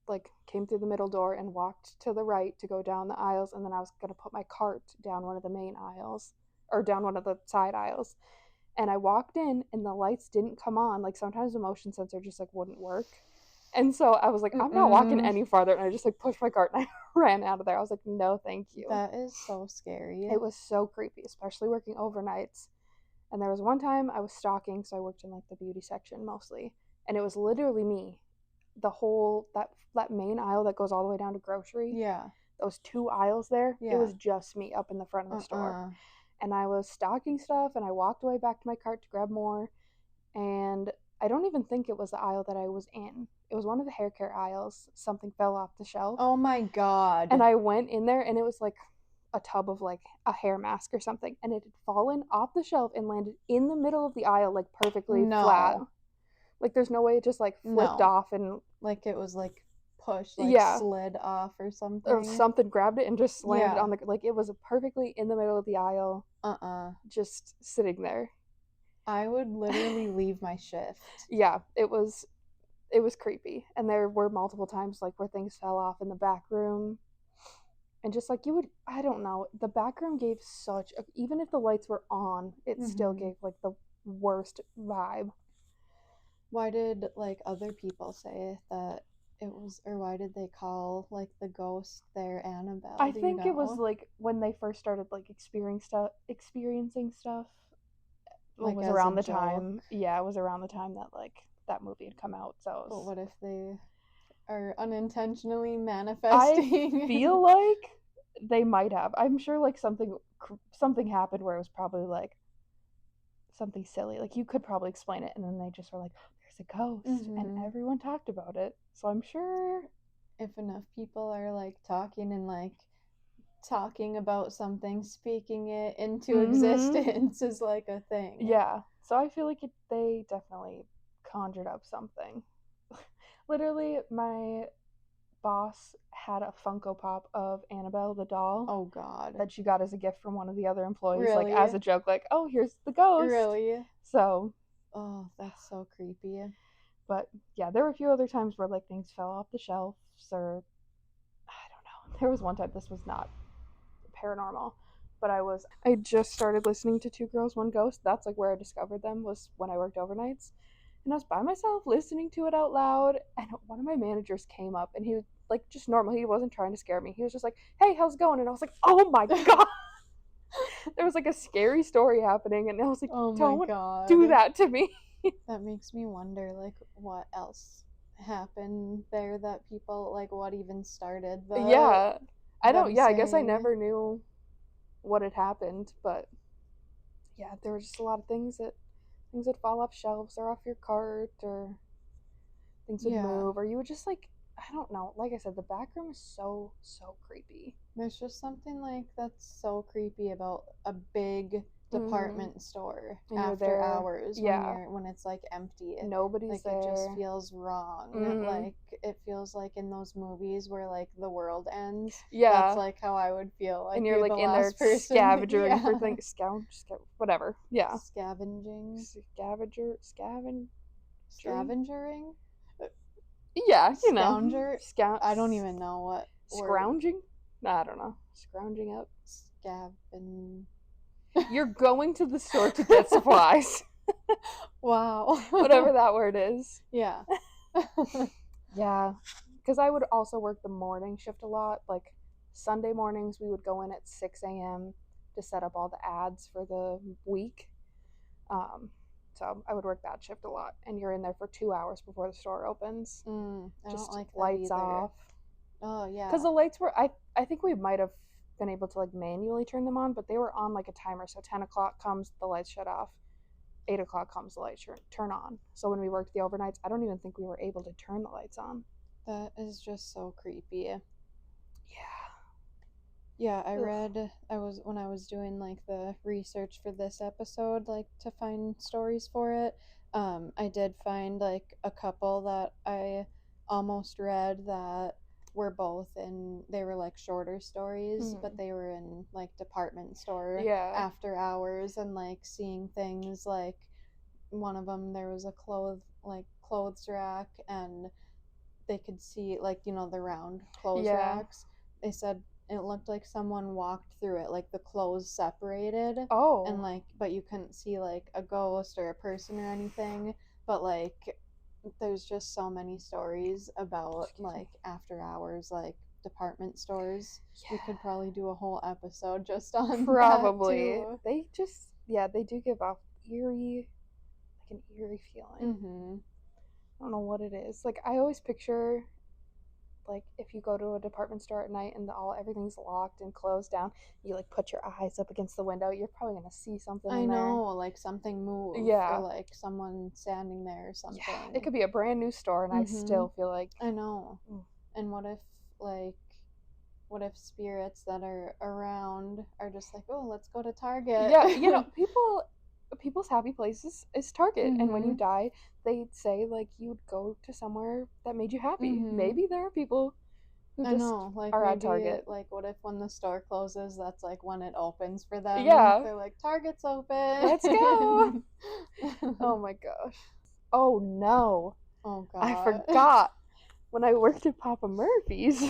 like, came through the middle door and walked to the right to go down the aisles. And then I was going to put my cart down one of the main aisles or down one of the side aisles. And I walked in and the lights didn't come on. Like sometimes the motion sensor just like wouldn't work. And so I was like, I'm not walking Mm-mm. any farther. And I just like pushed my cart and I ran out of there. I was like, no, thank you. That is so scary. It was so creepy, especially working overnights. And there was one time I was stalking, so I worked in like the beauty section mostly. And it was literally me. The whole that main aisle that goes all the way down to grocery. Yeah. Those 2 aisles there, it Yeah. was just me up in the front of the store. Uh-uh. And I was stocking stuff and I walked away back to my cart to grab more. And I don't even think it was the aisle that I was in. It was one of the hair care aisles. Something fell off the shelf. Oh my And god. I went in there and it was like a tub of like a hair mask or something. And it had fallen off the shelf and landed in the middle of the aisle, like perfectly flat. No. Like there's no way it just like flipped No. off and Like it was like pushed, like yeah, slid off or or something. something grabbed it and just landed Yeah. on the, like it was perfectly in the middle of the aisle, Uh-uh. just sitting there. I would literally leave my shift. Yeah, it was creepy. And there were multiple times like where things fell off in the back room. And just like you would, I don't know, the back room gave such a, even if the lights were on, it still Mm-hmm. gave like the worst vibe. Why did like other people say that it was, or why did they call like the ghost there Annabelle? I Do you think it was know? like when they first started like experiencing stuff. It Like was as a around the joke. time, yeah, it was around the time that like that movie had come out. So it But was, what if they are unintentionally I manifesting? feel like they might have. I'm sure like something happened where it was probably like something silly. Like you could probably explain it, and then they just were like, "There's a ghost," and Mm-hmm. everyone talked about it. So I'm sure. If enough people are like talking and like talking about something, speaking it into Mm-hmm. existence is like a thing. Yeah. So I feel like they definitely conjured up something. Literally, my boss had a Funko Pop of Annabelle the doll Oh god. that she got as a gift from one of the other employees, like as a Really? joke, like, "Oh, here's the ghost." Really? So, Oh, that's so creepy. but yeah, there were a few other times where like things fell off the shelves, or I don't know. There was one time, this was not paranormal, but I just started listening to Two Girls One Ghost. That's like where I discovered them, was when I worked overnights. And I was by myself listening to it out loud, and one of my managers came up and he was like just normal. He wasn't trying to scare me. He was just like, "Hey, how's it going?" And I was like, "Oh my god." There was like a scary story happening and I was like, Oh my "Don't do god. that to me." That makes me wonder like what else happened there that people like what even started the Yeah. I don't, them yeah, I guess I saying never knew what had happened, but yeah, there were just a lot of things would fall off shelves or off your cart, or things would yeah. move, or you would just like, I don't know. Like I said, the back room is so creepy. There's just something like that's so creepy about a big Mm-hmm. department store And you're after there, hours yeah, when it's like empty. nobody's Like it just there. feels wrong. Mm-hmm. Like it feels like in those movies where like the world ends. That's Yeah, like how I would feel. and Like you're you're like the in there last person. scavenging for Yeah. things, whatever. Yeah, Scavenging. scavenging. Scavengering? Yeah, Scounger? scout, I don't even know what word. scrounging. I don't know, scrounging up. Scaven. You're going to the store to get supplies, Wow. whatever that word is. Yeah. Yeah, because I would also work the morning shift a lot. Like Sunday mornings, we would go in at 6 a.m. to set up all the ads for the week. Um, so I would work that shift a lot, and you're in there for 2 hours before the store opens. I don't Just like that lights either. off, Oh, because yeah. the lights were. I think we might have been able to like manually turn them on, but they were on like a timer. So 10 o'clock comes, the lights shut off. 8 o'clock comes, the lights turn on. So when we worked the overnights, I don't even think we were able to turn the lights on. That is just so creepy. Yeah. Yeah, Ugh. when I was doing like the research for this episode, like to find stories for it, I did find like a couple that I almost read that were both they were like shorter stories, but they were in like department store after hours, and like seeing things like one of them, there was a clothes rack, and they could see, like, the round clothes racks. They said it looked like someone walked through it, like the clothes separated. And like, but you couldn't see like a ghost or a person or anything. But like, there's just so many stories about like after hours, like department stores. We could probably do a whole episode just on probably that too. They do give off eerie, like an eerie feeling. I don't know what it is. Like, I always picture, like, if you go to a department store at night and everything's locked and closed down, you like put your eyes up against the window, you're probably gonna see something in there. I know, like something move, or like someone standing there or something. Yeah, it could be a brand new store, and I still feel like, I know. And what if spirits that are around are just like, oh, let's go to Target? Yeah, people's happy places is Target, and when you die, they say like you'd go to somewhere that made you happy. Maybe there are people who just are at Target. Like, what if when the store closes, that's like when it opens for them? Yeah, they're like, Target's open, let's go. Oh my gosh. Oh no. Oh god, I forgot. When I worked at Papa Murphy's.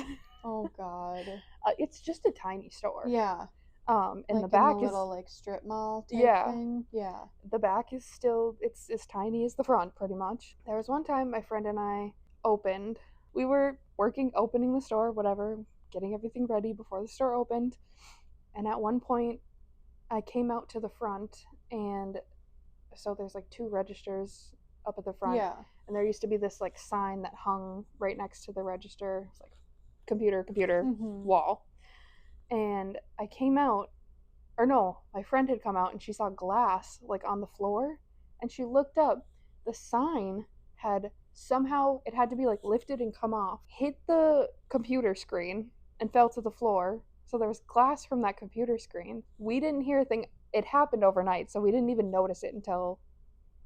Oh god. It's just a tiny store. Yeah. And like the back in a little like strip mall type thing. Yeah. The back is still, it's as tiny as the front, pretty much. There was one time my friend and I opened. We were opening the store, whatever, getting everything ready before the store opened. And at one point, I came out to the front, and so there's like 2 registers up at the front. Yeah. And there used to be this like sign that hung right next to the register. It's like computer wall. And I came out, or no, my friend had come out, and she saw glass like on the floor, and she looked up. The sign had somehow, it had to be like lifted and come off, hit the computer screen and fell to the floor. So there was glass from that computer screen. We didn't hear a thing. It happened overnight, so we didn't even notice it until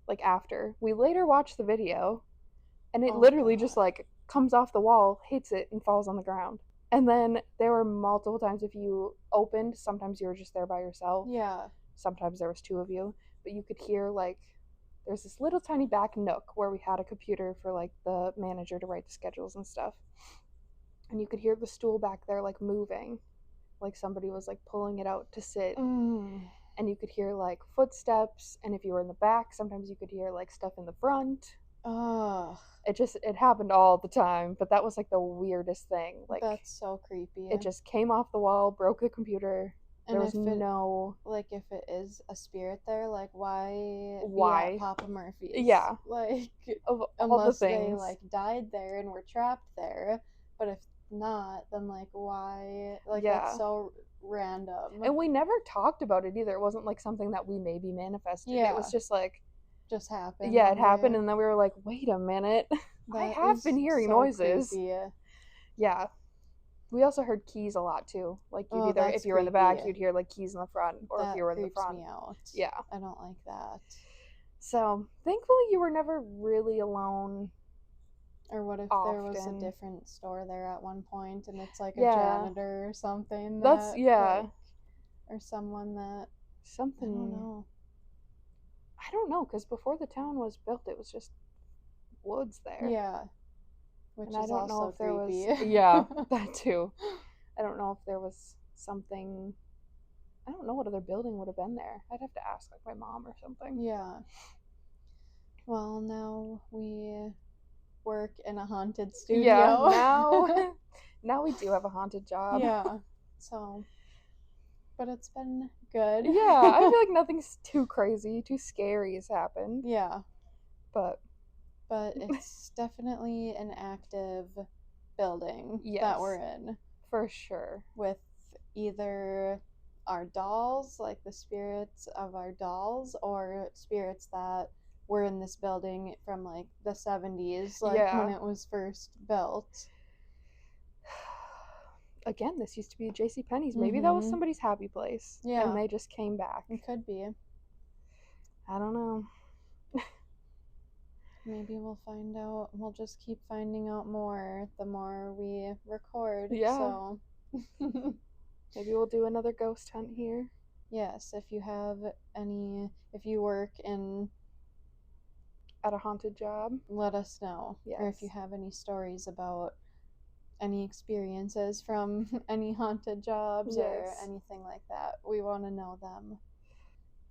like after. We later watched the video, and it literally just like comes off the wall, hits it, and falls on the ground. And then there were multiple times, if you opened, sometimes you were just there by yourself. Yeah. Sometimes there was 2 of you, but you could hear like, there's this little tiny back nook where we had a computer for like the manager to write the schedules and stuff. And you could hear the stool back there like moving, like somebody was like pulling it out to sit. And you could hear like footsteps, and if you were in the back, sometimes you could hear like stuff in the front. It happened all the time, but that was like the weirdest thing. Like, that's so creepy. It just came off the wall, broke the computer. And there was no, like, if it is a spirit there, like, why be at Papa Murphy's? Yeah, like, of unless all the things, they like died there and were trapped there. But if not, then like, why? Like, that's so random. And we never talked about it either. It wasn't like something that we maybe manifested. It was just like, just happened. Yeah, it happened, and then we were like, wait a minute. I have been hearing noises. Creepy. Yeah. We also heard keys a lot too. Like, you'd either, if you were in the back, you'd hear like keys in the front, or if you were in the front. That creeps me out. Yeah. I don't like that. So, thankfully you were never really alone. Or what if there was a different store there at one point, and it's like a janitor or something? Or someone that... Something... I don't know, because before the town was built, it was just woods there. Yeah. Which is also creepy. Yeah, that too. I don't know if there was something... I don't know what other building would have been there. I'd have to ask like my mom or something. Yeah. Well, now we work in a haunted studio. Yeah, now we do have a haunted job. Yeah. So, but it's been good. Yeah, I feel like nothing's too crazy, too scary has happened. Yeah. But it's definitely an active building that we're in. For sure. With either our dolls, like the spirits of our dolls, or spirits that were in this building from like the 70s, like when it was first built. Again, this used to be JCPenney's. Maybe that was somebody's happy place. Yeah. And they just came back. It could be. I don't know. Maybe we'll find out. We'll just keep finding out more the more we record. Yeah. So, Maybe we'll do another ghost hunt here. yes, if you have if you work in, At a haunted job. let us know. Yes. Or if you have any stories about any experiences from any haunted jobs or Yes. anything like that. We want to know them.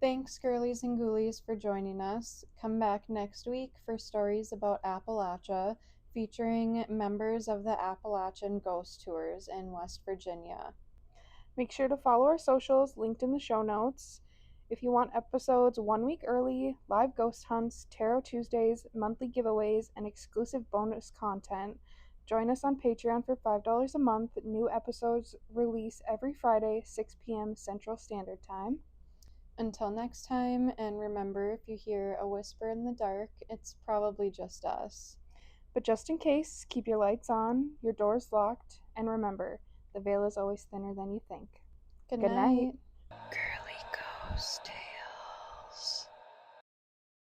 Thanks, girlies and ghoulies, for joining us. Come back next week for stories about Appalachia, featuring members of the Appalachian Ghost Tours in West Virginia. Make sure to follow our socials linked in the show notes. If you want episodes 1 week early, live ghost hunts, tarot Tuesdays, monthly giveaways, and exclusive bonus content, join us on Patreon for $5 a month. New episodes release every Friday, 6 p.m. Central Standard Time. Until next time, and remember, if you hear a whisper in the dark, it's probably just us. But just in case, keep your lights on, your doors locked, and remember, the veil is always thinner than you think. Good Good night. night. Girly Ghost.